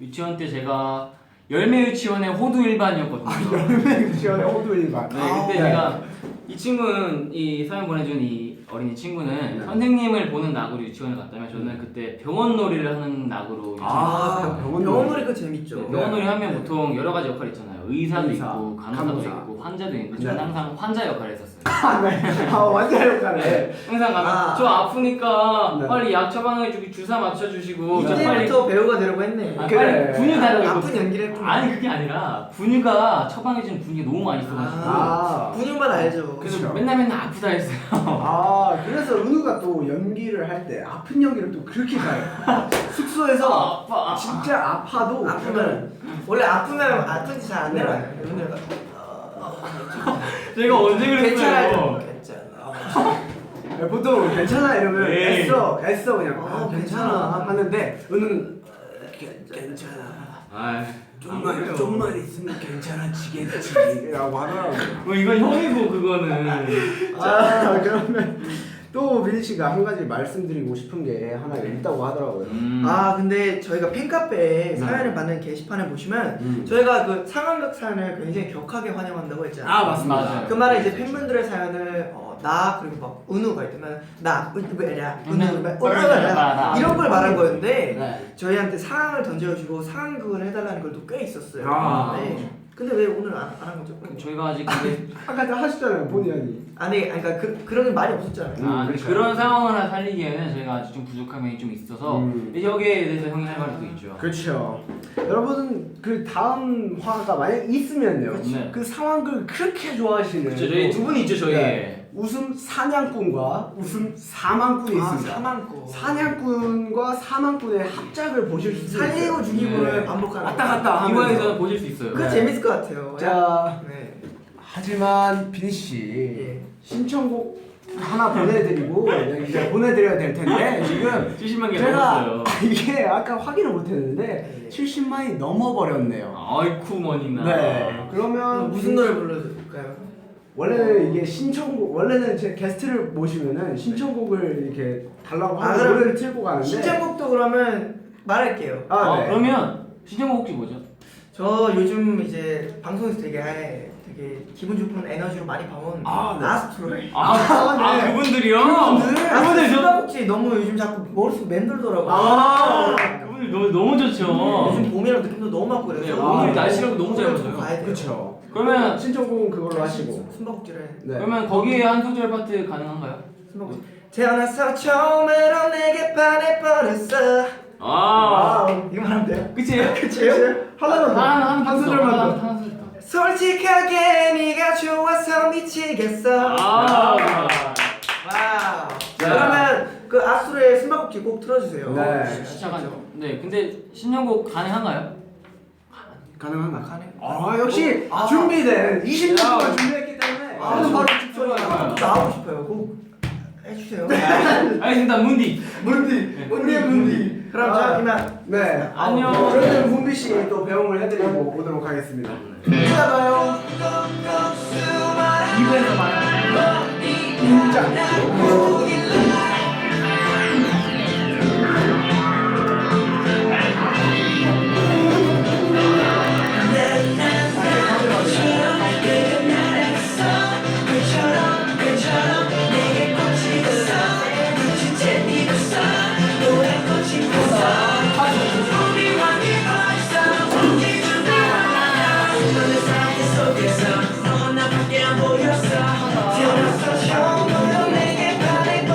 유치원 때 제가 열매 유치원의 호두 일반이었거든요. 열매 유치원의 호두 일반. 네, 그때 제가 이 친구는 이 사연 보내준 이 어린이 친구는 선생님을 보는 낙으로 유치원을 갔다면 저는 그때 병원놀이를 하는 낙으로 유치원을 병원놀이 그거 재밌죠. 병원놀이 하면 보통 여러 가지 역할이 있잖아요. 의사도 의사, 있고 간호사도 간호사. 있고 환자도 있고 저는 네. 항상 환자 역할을 했었어요. 완전 역할을. 항상 가면 저 아프니까 네. 빨리 약 처방해주고 주사 맞춰주시고 저 빨리 이제부터 배우가 되려고 했네. 아, 그래. 빨리 분유 달라고 아픈 연기를 했구나. 아니 그게 아니라 분유가 처방해주는 분유가 너무 많이 있어가지고 분유만 알죠. 그래서 그쵸. 맨날 아프다 했어요. 그래서 은우가 또 연기를 할 때 아픈 연기를 또 그렇게 잘해. 숙소에서 아파. 진짜 아파도 아프면 원래 아프면 아픈지 잘 안 내려요. 오늘 제가 언제 그랬어요? 괜찮아요. 괜찮아. 보통 괜찮아 이러면 네. 애써 그냥 괜찮아. 괜찮아 하는데 은우는 괜찮아. 아, 좀만 있으면 괜찮아지겠지라고 하더라고요. 뭐 이건 형이고 그거는. 그러면 또 비니 씨가 한 가지 말씀드리고 싶은 게 하나 있다고 하더라고요. 근데 저희가 팬카페에 사연을 받는 게시판에 보시면 저희가 그 상황극 사연을 굉장히 격하게 환영한다고 했잖아요. 맞습니다. 맞아요. 그 말은 이제 팬분들의 사연을 나 그리고 막 은우가 있다면 나 은우야 은우야 이런 걸 말한 거였는데 네. 저희한테 상황을 던져주고 상황극을 해달라는 걸도 꽤 있었어요. 아. 네. 근데 왜 오늘 안 한 거죠? 저희가 아직 근데 아까 다 하셨잖아요, 본의 아니. 아니 그러니까 그런 게 많이 없었잖아요. 그렇죠. 그런 상황을 살리기에는 저희가 아직 좀 부족한 면이 좀 있어서 이제 여기에 대해서 형이 할 말도 있죠. 그렇죠. 여러분 그 다음 화가 만약 있으면요. 네. 그 상황을 그렇게 좋아하시는 그렇죠. 저희 두 분이 있죠, 저희에. 네. 웃음 사냥꾼과 웃음 사망꾼이 있습니다. 사망꾼. 사냥꾼과 사망꾼의 합작을 보실 수 있어요. 살리고 죽이고를 네. 반복하는 왔다 갔다 하면서. 이화에서는 보실 수 있어요. 그 네. 재밌을 것 같아요. 자, 네. 하지만 비니 씨 예. 신청곡 하나 보내드리고 이제 보내드려야 될 텐데 지금 70만 개 제가 넘었어요. 이게 아까 확인을 못했는데 70만이 넘어버렸네요. 아이쿠 머니나. 네. 그러면 무슨 노래 불러줄까요? 원래는 이게 신청곡 원래는 제 게스트를 모시면은 신청곡을 이렇게 달라고 하는 그럼 노래를 틀고 가는데 신청곡도 그러면 말할게요. 아, 네. 그러면 신청곡 혹시 뭐죠? 저 요즘 이제 방송에서 되게 기분 좋은 에너지로 많이 봐온 아, 네. 아스트로의 네. 그분들이요? 그분들 숨바꼭질 너무 요즘 자꾸 머릿속 맴돌더라고요. 그분들 너무 좋죠. 요즘 봄이랑 느낌도 너무 맞고 그래서 네, 오늘 날씨랑 너무 잘 오늘 맞아요. 좀 가야 돼요. 그렇죠. 그러면 신청곡은 그걸로 하시고. 숨바꼭질해. 네. 그러면 거기에 한 소절 파트 가능한가요? 숨바꼭질. 태어나서 처음으로 내게 반해버렸어. 이거 말하면 돼요? 그치예요? 그치요? 하나만 더. 한 소절만 더. 한 소절 더. 솔직하게 네가 좋아서 미치겠어. 아, 와우. 자. 그러면 그 아수르의 숨바꼭질 꼭 틀어주세요. 네. 시작하죠. 네, 근데 신청곡 가능한가요? 가능한가? 가능. 역시 아. 준비된 20년 동안 준비했기 때문에 저는 바로 저는 또 나오고 싶어요. 꼭 해주세요. 알겠습니다. 문디. 문디. 그럼 저 이만. 네. 안녕. 저희는 문비 씨또 배웅을 해드리고 오도록 하겠습니다. 이따 봐요. 2부에서 봐요. 진짜. 너나 밖에 안 보였어. 태어나서 처음으로 내게 반해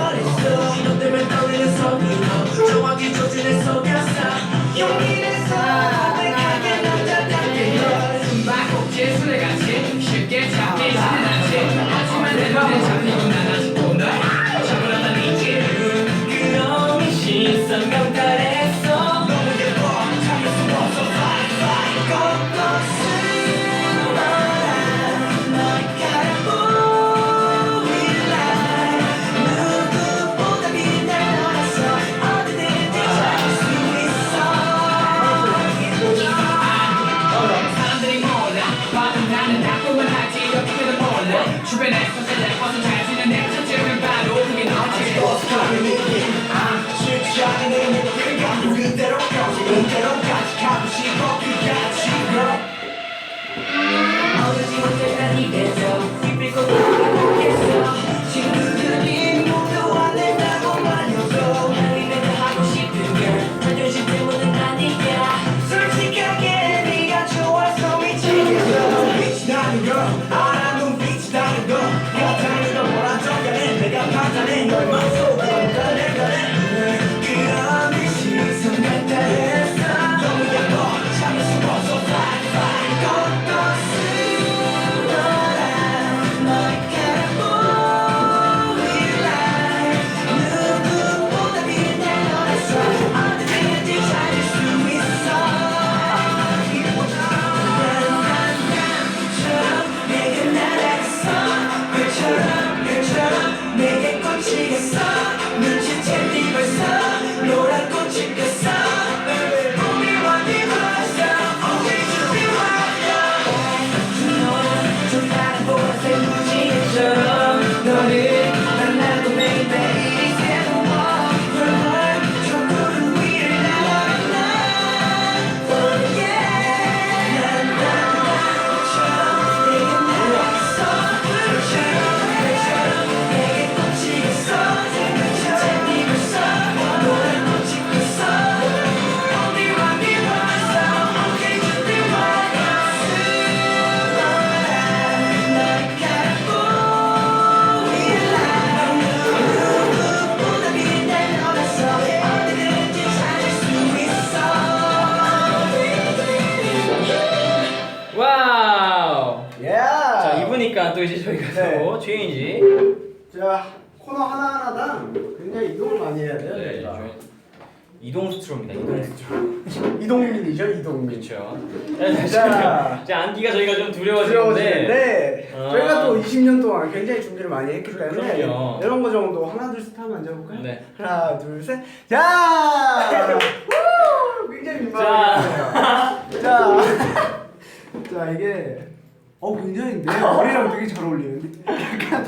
또 이제 저희가 네. 또 체인지. 자, 코너 하나하나당 굉장히 이동을 많이 해야 돼요. 네, 저희가. 이동 스트로입니다. 이동 스트로. 이동민이죠, 이동민. 그렇죠. 자, 제 안기가 저희가 좀 두려워지는데. 두려워지는데 아. 저희가 또 20년 동안 굉장히 준비를 많이 했기 때문에 그럼요. 이런 거 정도 하나 둘 셋 하면 앉아볼까요? 네. 하나 둘 셋. 자, 우! 굉장히 민망해요. 자, 자 이게 굉장히 내 머리랑 되게 잘 어울리는데 약간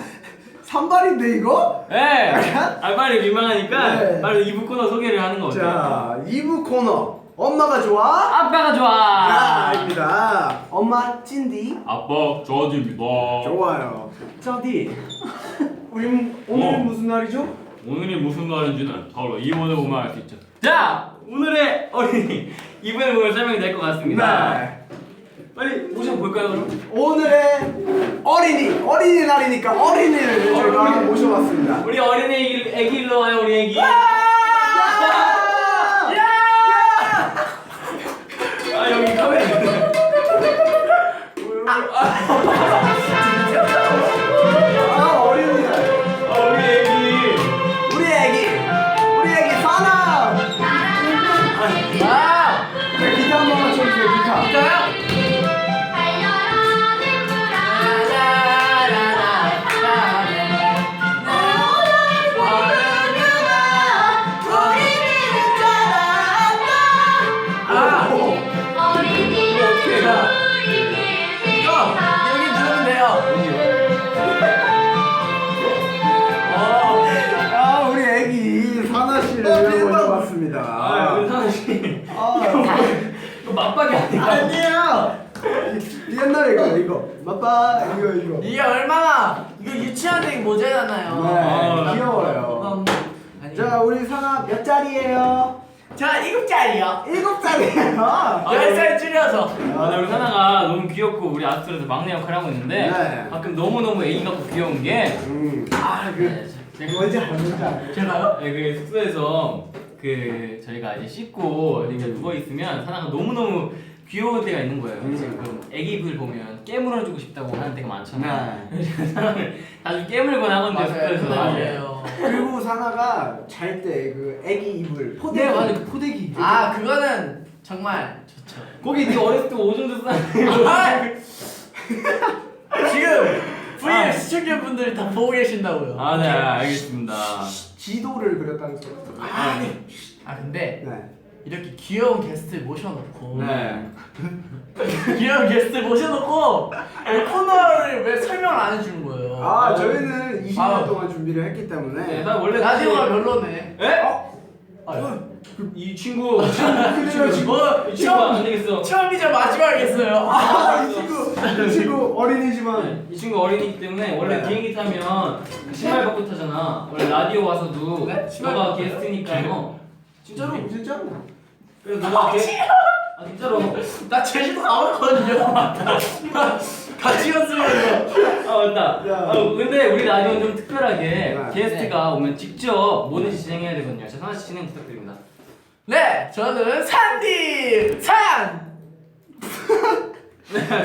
산발인데 이거? 네. 아 빨리 민망하니까 네. 빨리 2부 코너 소개를 하는 거 어때요? 자, 2부 코너 엄마가 좋아? 아빠가 좋아. 자입니다. 엄마 찐디. 아빠 저디입니다. 좋아요. 쩌디. 우리 오늘은 무슨 날이죠? 오늘이 무슨 날인지는 바로 2부에 보면 알 수 있죠. 자, 오늘의 어린이 2부에 보면 설명이 될 것 같습니다. 네. 빨리 모셔볼까요 그럼? 오늘의 어린이 날이니까 어린이를 저희가 모셔봤습니다. 우리 어린이 애기 일로 와요 우리 애기. 아 여기 카메라 있네. 어린이날. 우리 애기. 우리 애기 사나. 기타 한 번만 쳐주세요. 기타. 여기 누르면 돼요. 우리 애기 사나 씨를 모셔봤습니다. 우리 사나 씨. 이거 맞박이 아니야? 아니야. 옛날에 이거 맛봐 이거. 이게 얼마나 이거 유치원생 모자잖아요. 네, 귀여워요. 자, 우리 사나 몇 살이에요? 저 7살이요. 7살이에요. 10살 줄여서. 네, 우리 사나가 너무 귀엽고 우리 아스트로에서 막내 역할을 하고 있는데 네. 가끔 너무너무 애기 같고 귀여운 게 제가 뭔지 알죠? 제가요? 네, 그 숙소에서 그 저희가 이제 씻고 이렇게 누워 있으면 사나가 너무너무 귀여울 때가 있는 거예요. 지금 애기들 보면 깨물어주고 싶다고 하는 때가 많잖아요. 사람을 아주 깨물거나 하거든요. 숙소에서. 맞아요. 그리고 사나가 잘 때 그 애기 이불 포대기. 네 맞아요. 그 포대기. 아 그거는 정말 좋죠. 거기 네 어렸을 때 오줌도 싸는 지금 VR 시청자분들이 다 보고 계신다고요. 아, 네, 알겠습니다. 지도를 그렸다는 소리. 아 근데 네. 이렇게 귀여운 게스트를 모셔놓고 네. 귀여운 게스트를 모셔놓고 이 코너를 왜 설명을 안 해주는 거예요? 저희는 20년 동안 준비를 했기 때문에. 네, 나 원래 라디오가 별로네. 에? 이 친구 그래요, 지금. 이 친구 안 되겠어. 처음이자 마지막이겠어요. 이 친구 어린이지만. 이 친구 어린이기 때문에 원래 네. 비행기 타면 신발 벗고 타잖아. 원래 라디오 와서도 네? 신발 너가 벗고 게스트니까 진짜로. 그래서 너가 아 진짜로. 나 제주도 가봤거든요. 같이 갔으면 아 맞다. 야. 근데 우리 라디오는 좀 특별하게 네. 게스트가 오면 직접 뭐든지 진행해야 되거든요. 자 하나씩 진행 부탁드립니다. 네, 저는 산디 산.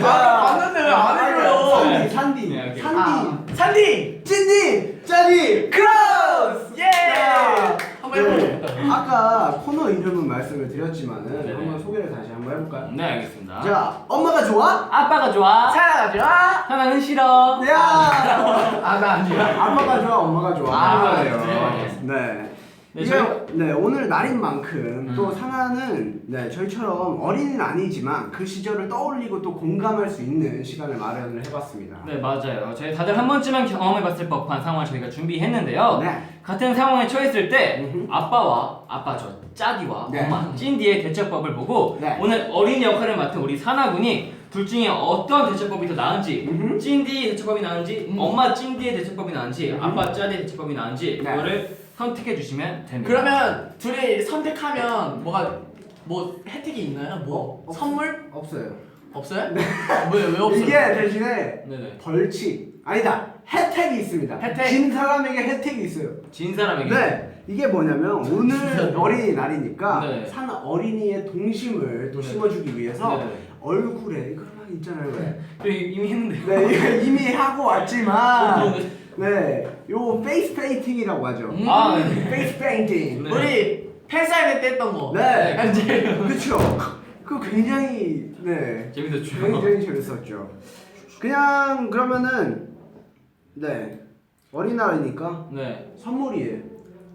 봤는데 왜 안 해줘요? 산디. 네, 오케이. 산디 찐디. 짜디. 크로스. 예. 자, 한번 해볼게요. 아까 코너 이름은 말씀을 드렸지만은 네네. 한번 소개를 다시 한번 해볼까요? 네 알겠습니다. 자, 엄마가 좋아? 아빠가 좋아. 사랑하죠? 하나는 싫어. 야! 아나 아니야. 아빠가 좋아, 엄마가 좋아. 아, 그래요. 네. 네. 네, 이게 네, 오늘 날인 만큼 또 음. 사나는 네, 저희처럼 어린이는 아니지만 그 시절을 떠올리고 또 공감할 수 있는 시간을 마련을 해봤습니다. 네 맞아요. 저희 다들 한 번쯤은 경험해봤을 법한 상황을 저희가 준비했는데요. 네. 같은 상황에 처했을 때 음흠. 아빠와 아빠 저 짜디와 네. 엄마 찐디의 대처법을 보고 네. 오늘 어린이 역할을 맡은 우리 사나군이 둘 중에 어떤 대처법이 더 나은지 음흠. 찐디의 대처법이 나은지 엄마 찐디의 대처법이 나은지 아빠 짜디의 대처법이 나은지 네. 그거를 선택해 주시면 됩니다. 그러면 둘이 선택하면 뭐 혜택이 있나요? 뭐 선물 없어요. 없어요? 왜 없어요? 이게 대신에 네네. 벌칙 아니다 혜택이 있습니다. 혜택. 진 사람에게 혜택이 있어요. 진 사람에게 네, 이게 뭐냐면 오늘 어린이 날이니까 네. 사나 어린이의 동심을 또 네. 심어주기 위해서 네. 얼굴에 그런 막 있잖아요. 왜? 저 이미 했는데. 네, 이거 이미 하고 왔지만 네, 요 페이스 페인팅이라고 하죠. 아, 네. 페이스 페인팅. 네. 우리 팬사인회 때 했던 거. 네, 맞아요. 그렇죠. 그거 굉장히 네, 재밌었죠. 굉장히 재밌었죠. 그냥 그러면은 네, 어린날이니까 네. 선물이에요.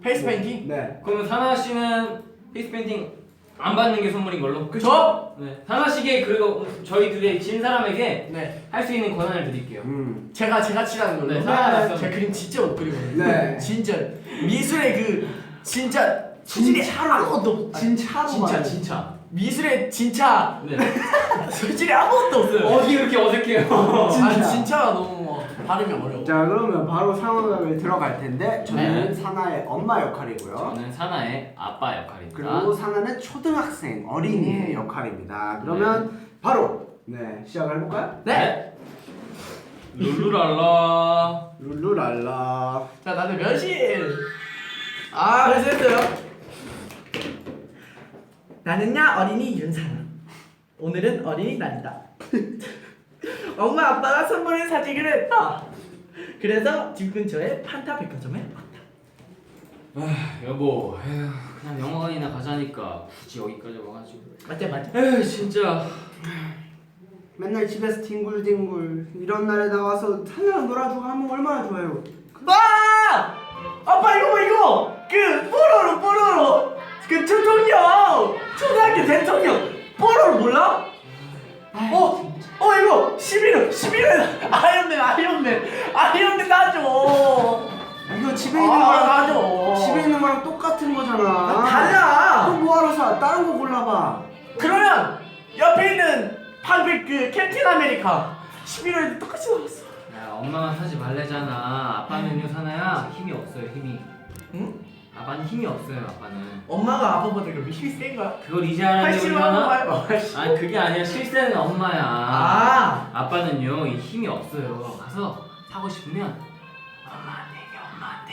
페이스 페인팅? 네. 그러면 사나 씨는 페이스 페인팅 안 받는 게 선물인 걸로? 저? 네. 사나 씨에게 그리고 저희 둘의 진 사람에게 네. 할 수 있는 권한을 드릴게요. 제가 칠하는 걸로. 네, 사나 제 그림 진짜 못 그리거든요. 네. 진짜 미술의 그 진짜 소질이 아무것도 없. 진짜로 진짜 말해요. 진짜. 미술의 진짜 네. 소질이 아무것도 없어요. 어디 그렇게 어색해요? 아 진짜 너무 발음이 어려워. 자, 그러면 바로 상황을 들어갈 텐데 저는 네. 사나의 엄마 역할이고요. 저는 사나의 아빠 역할입니다. 그리고 사나는 초등학생 어린이의 역할입니다. 그러면 바로 네, 시작을 해볼까요? 네. 룰루랄라. 룰루랄라. 자 다들 몇 시? 아 그래서 했어요. 나는야 어린이 윤사나. 오늘은 어린이날이다. 엄마 아빠가 선물을 사주기로 했다. 그래서 집 근처에 판타 백화점에 왔다. 여보, 에휴, 그냥 영화관이나 가자니까 굳이 여기까지 와가지고. 맞아. 에휴, 진짜. 맨날 집에서 뒹굴뒹굴 이런 날에 나와서 사나랑 놀아주고 하면 얼마나 좋아요. 아! 아빠 이거 그 뽀로로 그 대통령 초등학교 대통령 뽀로로 몰라? 이거 11월 아이언맨 나줘. 이거 집에 있는 거랑 나줘. 집에 있는 거랑 똑같은 거잖아. 달라. 또 뭐하러 사? 다른 거 골라봐. 그러면 옆에 있는 방금 그 캡틴 아메리카 11월에도 똑같이 나왔어. 야, 엄마만 사지 말래잖아. 아빠는요, 사나야, 힘이 없어요, 힘이. 응? 아빠는 힘이 없어요, 아빠는. 엄마가 아빠보다 그럼 힘이 센 거야? 그걸 이제 알았니, 우리 80만 사나? 원 아니, 그게 아니라 실세는 엄마야. 아. 아빠는요, 이 힘이 없어요. 가서 사고 싶으면 엄마한테 얘기해, 엄마한테.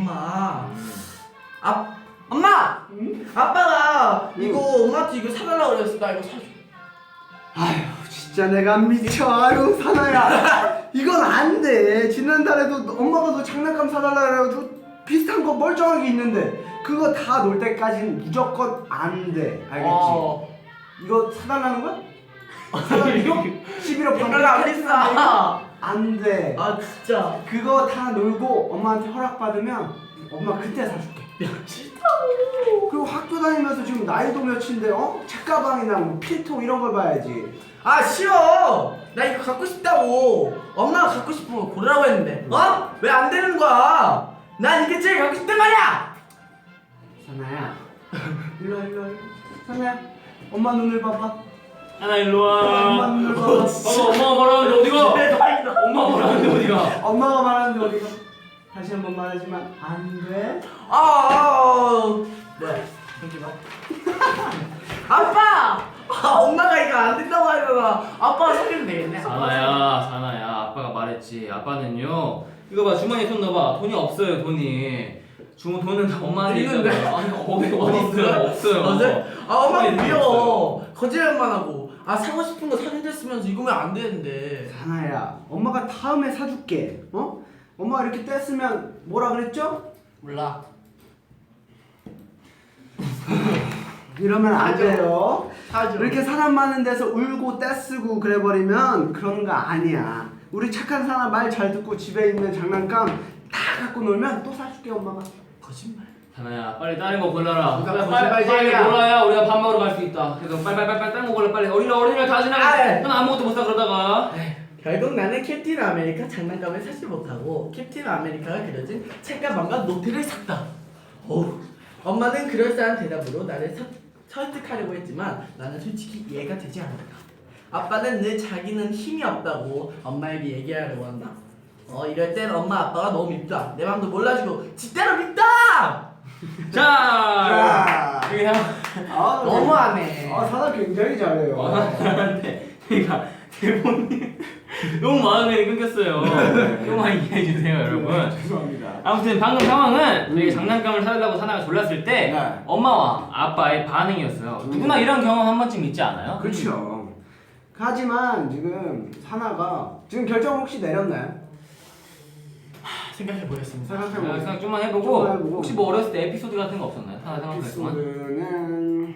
엄마. 엄마! 아빠가 이거 엄마한테 이거 사달라고 그랬어. 나 이거 사줘. 아휴, 진짜 내가 미쳐. 아유, 사나야. 이건 안 돼. 지난달에도 엄마가 너 장난감 사달라 그래가지고 비슷한 거 멀쩡하게 있는데 그거 다 놀 때까지는 무조건 안 돼. 알겠지? 이거 사달라는 거야? 사달라고? 11호 이거 안 비싸. 안 돼. 아 진짜. 그거 다 놀고 엄마한테 허락받으면 엄마 그때 사줄게. 싫다고. 그리고 학교 다니면서 지금 나이도 몇인데 책가방이나 뭐 필통 이런 걸 봐야지. 아 싫어. 나 이거 갖고 싶다고. 엄마가 갖고 싶은 거 고르라고 했는데 왜 안 되는 거야? 난 이게 제일 갖고 싶단 말이야. 사나야. 일로 와. 사나야. 엄마 눈을 봐봐. 하나 일로 와. 엄마 눈을 봐봐. 봐봐, 엄마가 말하는데 어디가? 대박이다. 엄마가 말하는데 어디가? 엄마가 말하는데 어디가? 다시 한 번 말하지만 안 돼. 네. 잠시만. 아빠! 엄마가 이거 안 된다고 하잖아. 아빠가 사주면 되겠네. 사나야, 아빠가 말했지. 아빠는요, 이거 봐, 주머니에 손 넣어봐. 돈이 없어요, 돈이. 돈은 엄마한테 있는데? 있잖아. 아니, 어디 있어요? 없어요. 엄마 주머니에 돈 미워. 없어요. 거짓말만 하고. 사고 싶은 거 사준댔으면서 이거 왜 안 되는데? 사나야, 엄마가 다음에 사줄게. 엄마가 이렇게 뗐으면 뭐라 그랬죠? 몰라. 이러면 안 사줘. 돼요. 사줘. 이렇게 사람 많은 데서 울고 떼쓰고 그래버리면 그런 거 아니야. 우리 착한 사람 말 잘 듣고 집에 있는 장난감 다 갖고 놀면 또 사줄게 엄마가. 거짓말. 사나야, 빨리 다른 거 골라라. 누가 빨리 거짓말쟁이야. 골라야 우리가 밥 먹으러 갈 수 있다. 그래서 빨리 다른 거 골라. 빨리 어린이날 다 지나가. 네. 넌 아무것도 못 사 그러다가. 결국 나는 캡틴 아메리카 장난감을 사지 못하고 캡틴 아메리카가 그려진 책가방과 노트를 샀다. 엄마는 그럴싸한 대답으로 나를 설득하려고 했지만 나는 솔직히 이해가 되지 않았다. 아빠는 늘 자기는 힘이 없다고 엄마에게 얘기하려고 한다. 이럴 땐 엄마 아빠가 너무 밉다. 내 맘도 몰라주고 지대로 밉다. 자, 여기 너무하네. 사나 굉장히 잘해요. 사나한테 그러니까 대본님 너무 마음에 끊겼어요. 조금만 이해해 주세요, 여러분. 죄송합니다. 아무튼 방금 상황은 저희 장난감을 사달라고 사나가 졸랐을 때 네. 엄마와 아빠의 반응이었어요. 누구나 이런 경험 한 번쯤 있지 않아요? 그렇죠. 하지만 지금 사나가 지금 결정 혹시 내렸나요? 생각해 보겠습니다. 생각해보세요. 생각 좀만 해보고 좀만 해보고. 혹시 뭐 어렸을 때 에피소드 같은 거 없었나요? 하나 생각할 동안. 에피소드는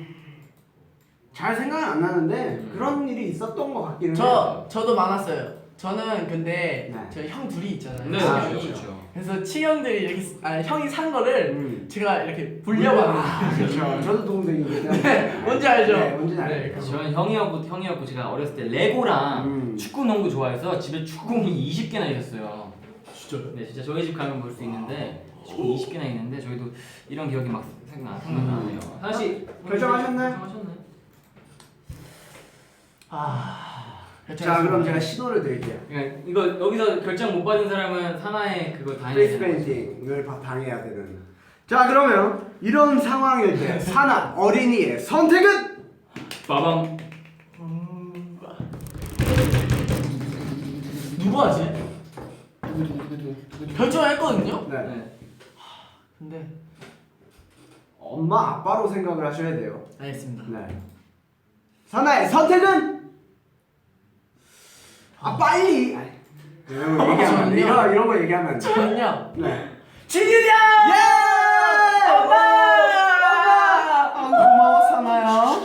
잘 생각은 안 나는데 그런 일이 있었던 것 같기는 해요. 저도 많았어요. 저는 근데 네. 저 형 둘이 있잖아요. 네, 아, 그렇죠. 그래서 친형들이 이렇게 형이 산 거를 음. 제가 이렇게 불려받는. 그렇죠. 저도 동생이기 때문에. 네, 뭔지 알죠? 네, 뭔지 알죠. 네, 저는 형이었고 제가 어렸을 때 레고랑 축구 농구 좋아해서 집에 축구공이 20개나 있었어요. 진짜요? 네, 진짜 저희 집 가면 볼 수 있는데 축구 20개나 있는데 저희도 이런 기억이 막 생각나네요. 하나 씨 결정하셨나요? 결정하셨나요? 자, 그럼 제가 신호를 드릴게요. 그러니까 이거 여기서 결정 못 받은 사람은 사나의 그거 다 페이스 해야 되는 페인팅을 당해야 되는. 자, 그러면 이런 상황일 때 사나 어린이의 선택은 빠밤. 누구 하지? 결정했거든요. 네. 네. 근데 엄마 아빠로 생각을 하셔야 돼요. 알겠습니다. 네. 사나의 선택은 빨리. 이런 거 얘기하면 안 돼. 이런 거 얘기하면 안 돼. 저는요. 네. 진유야! 예! 엄마! 고마워 사나야.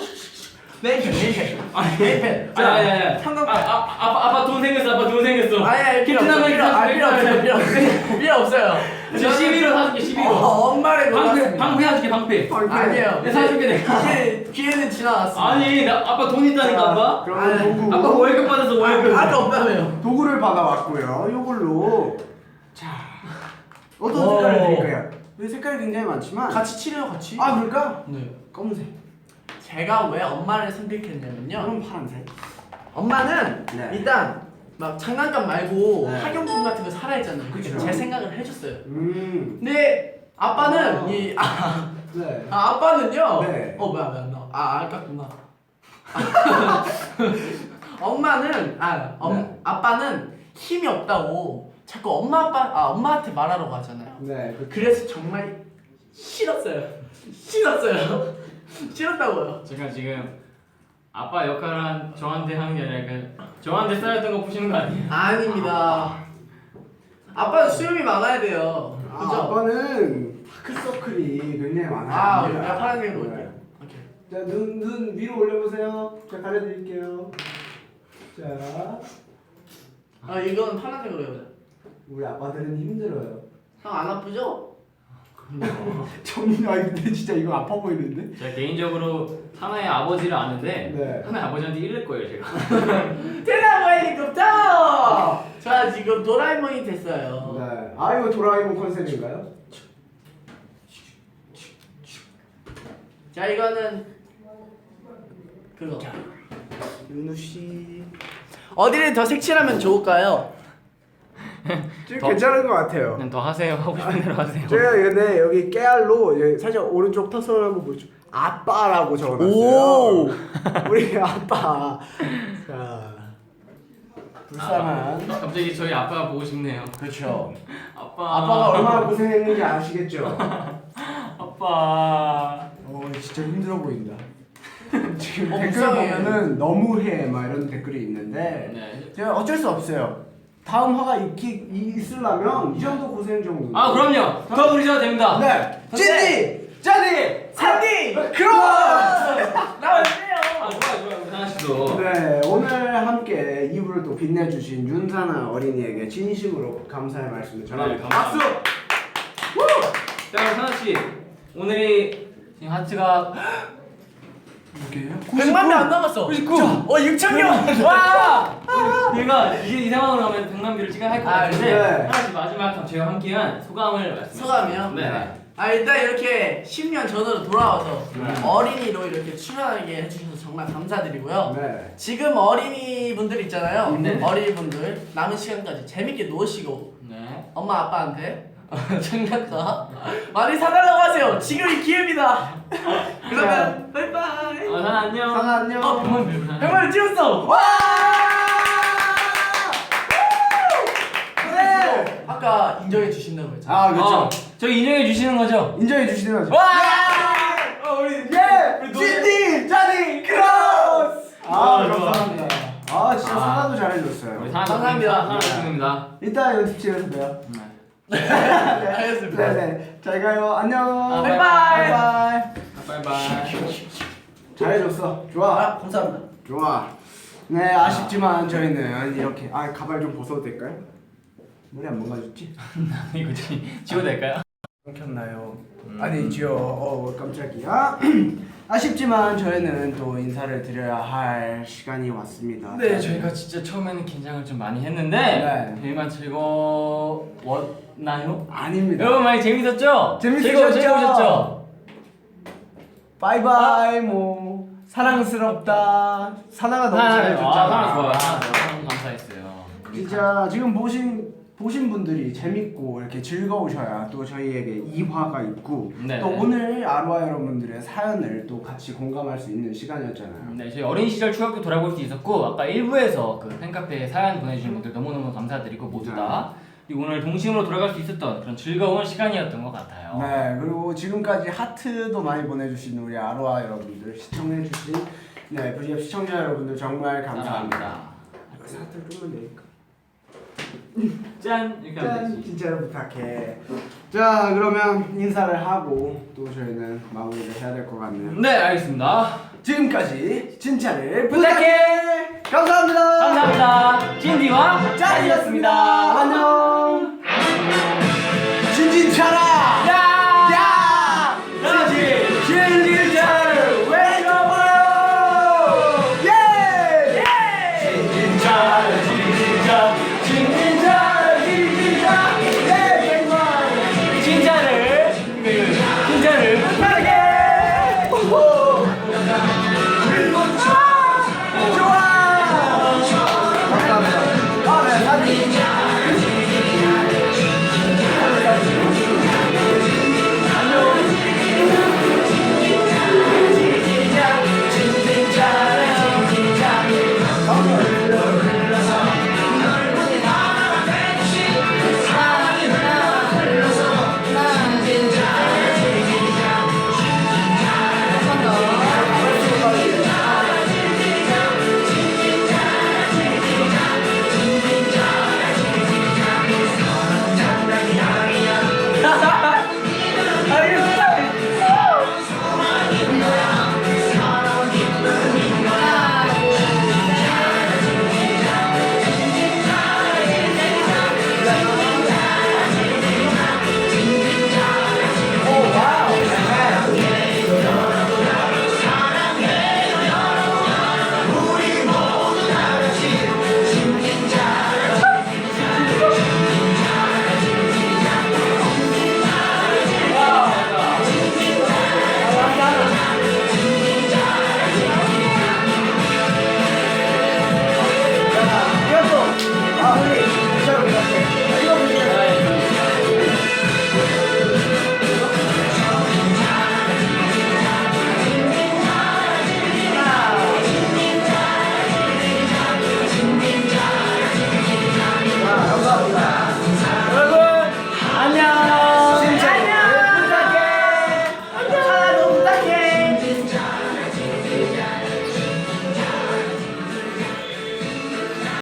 네이펜. 네이펜. 아야야야. 상관. 아빠 돈 생겼어. 아빠 돈 생겼어. 아니 필요 없어요. 저 11호 사줄게 11호. 엄마를 방패 사줄게 방패. 아니에요. 내 사줄게 내가. 기회는 지나갔어. 아니 나 아빠 돈 있다니까 아빠. 그러면 도구. 아빠 월급 받아서 월급. 아까 없다며요. 도구를 받아왔고요. 요걸로 자 어떤 오. 색깔을 드릴까요? 이 색깔이 굉장히 많지만 같이 칠해요 같이. 아 그럴까? 네. 검은색. 제가 왜 엄마를 선택했냐면요. 그럼 파란색. 엄마는 네. 일단 막 장난감 말고 네. 학용품 같은 거 사라 했잖아요. 그쵸. 제 생각을 해줬어요. 아. 근데 아빠는 네. 아빠는요. 네. 왜 안 나와? 아깝구나. 엄마는 네. 아빠는 힘이 없다고 자꾸 엄마한테 말하라고 하잖아요. 네. 그래서 정말 싫었어요. 싫었다고요. 제가 지금 아빠 역할을 저한테 하는 게 아니라 저한테 쌓였던 거 푸시는 거 아니에요? 아닙니다. 아빠는 수염이 많아야 돼요. 그죠? 아빠는 다크서클이 굉장히 많아요. 내가 파란색으로 네. 올게요. 오케이. 자, 눈 위로 올려보세요. 자, 가려드릴게요. 자, 이건 파란색으로 해보자. 우리 아빠들은 힘들어요. 형 안 아프죠? 정민아, 근데 진짜 이거 아파 보이는데? 제가 개인적으로 하나의 아버지를 아는데 네. 하나의 아버지한테 이럴 거예요 제가. 테라모 헬리콥터! 자 지금 도라에몽이 됐어요. 네. 아, 이거 도라에몽 컨셉인가요? 자 이거는 그거. 윤우 씨. 어디를 더 색칠하면 좋을까요? 지금 더- 괜찮은 것 같아요. 그냥 더 하세요. 하고 싶은 대로 하세요. 제가 근데 여기 깨알로 이제 살짝 오른쪽 터선을 한번 보여줘. 아빠라고 적어놨어요. 오! 우리 아빠. 자, 불쌍한. 갑자기 저희 아빠가 보고 싶네요. 그렇죠. 아빠. 아빠가 얼마나 고생했는지 아시겠죠? 아빠. 진짜 힘들어 보인다. 지금 댓글 불쌍해. 보면은 너무해 막 이런 댓글이 있는데 네. 제가 어쩔 수 없어요. 다음 화가 있으려면 이 정도 고생 정도. 아 그럼요. 더 부르셔도 됩니다. 네. 찐디, 짜디, 산디! 그럼. 나와주세요! 좋아요. 하나 씨도. 네, 오늘 함께 이불을 또 빛내주신 윤사나 어린이에게 진심으로 감사의 말씀을 전합니다. 네, 박수. 자 그럼 하나 씨 오늘이 지금 하트가 100만 명 안 남았어. 99. 6,000명! 와! 얘가 이제 이 상황으로 가면 100만 뷰를 찍어야 할 것 아, 같은데 네. 하나씩 마지막 저희와 함께한 소감을 말씀해 소감이요? 네. 일단 이렇게 10년 전으로 돌아와서 네. 어린이로 이렇게 출연하게 해주셔서 정말 감사드리고요. 네. 지금 어린이분들 있잖아요. 네. 어린이분들 남은 시간까지 재밌게 노시고 네. 엄마 아빠한테 장난감 많이 사달라고 하세요. 지금이 기회입니다. 그러면 바이바이. 사나 안녕. 사나 안녕. 100만 뷰. 100만을 찍었어. 와! 네. 아까 인정해 주신다고 했잖아요. 아, 그렇죠. 저희 인정해 주시는 거죠? 인정해 주시는 거죠. 와! 우리 찐디, 짜디, 크로스. 아, 좋아. 감사합니다. 진짜 아. 사과도 잘해줬어요. 우리 감사합니다. 사랑입니다. 이따 연습실에서 봬요. 네. 알겠습니다. 네네. 잘 가요. 안녕. 아, 바이바이. 바이바이. 바이바이. 잘해줬어. 좋아. 아, 감사합니다. 좋아. 네, 아쉽지만 저희는 이렇게 가발 좀 벗어도 될까요? 머리 안 망가졌지? 이거 지워도 될까요? 끊겼나요? 아니죠. 깜짝이야. 아쉽지만 저희는 또 인사를 드려야 할 시간이 왔습니다. 네, 저희가 진짜 처음에는 긴장을 좀 많이 했는데 네. 저희만 즐거웠나요? 아닙니다. 여러분 많이 재밌었죠? 재밌으셨죠? 즐거우셨죠? 바이바이 뭐 사랑스럽다. 사나가 너무 잘해줬잖아. 사랑 좋아요. 너무 감사했어요. 진짜 지금 보신 분들이 재밌고 이렇게 즐거우셔야 또 저희에게 이화가 있고 네. 또 오늘 아로하 여러분들의 사연을 또 같이 공감할 수 있는 시간이었잖아요. 네, 저희 어린 시절 추억도 돌아볼 수 있었고 아까 1부에서 그 팬카페에 사연 보내주신 분들 너무너무 감사드리고 모두 다 그리고 오늘 동심으로 돌아갈 수 있었던 그런 즐거운 시간이었던 것 같아요. 네, 그리고 지금까지 하트도 많이 보내주신 우리 아로하 여러분들 시청해주신 V앱 시청자 여러분들 정말 감사합니다. 여기서 하트를 좀만 내릴까? 짠! 이렇게 하면 짠! 되지. 진짜로 부탁해. 자, 그러면 인사를 하고 또 저희는 마무리를 해야 될 것 같네요. 네, 알겠습니다. 지금까지 진짜를 부탁해! 감사합니다. 감사합니다. 진디와 짠이었습니다.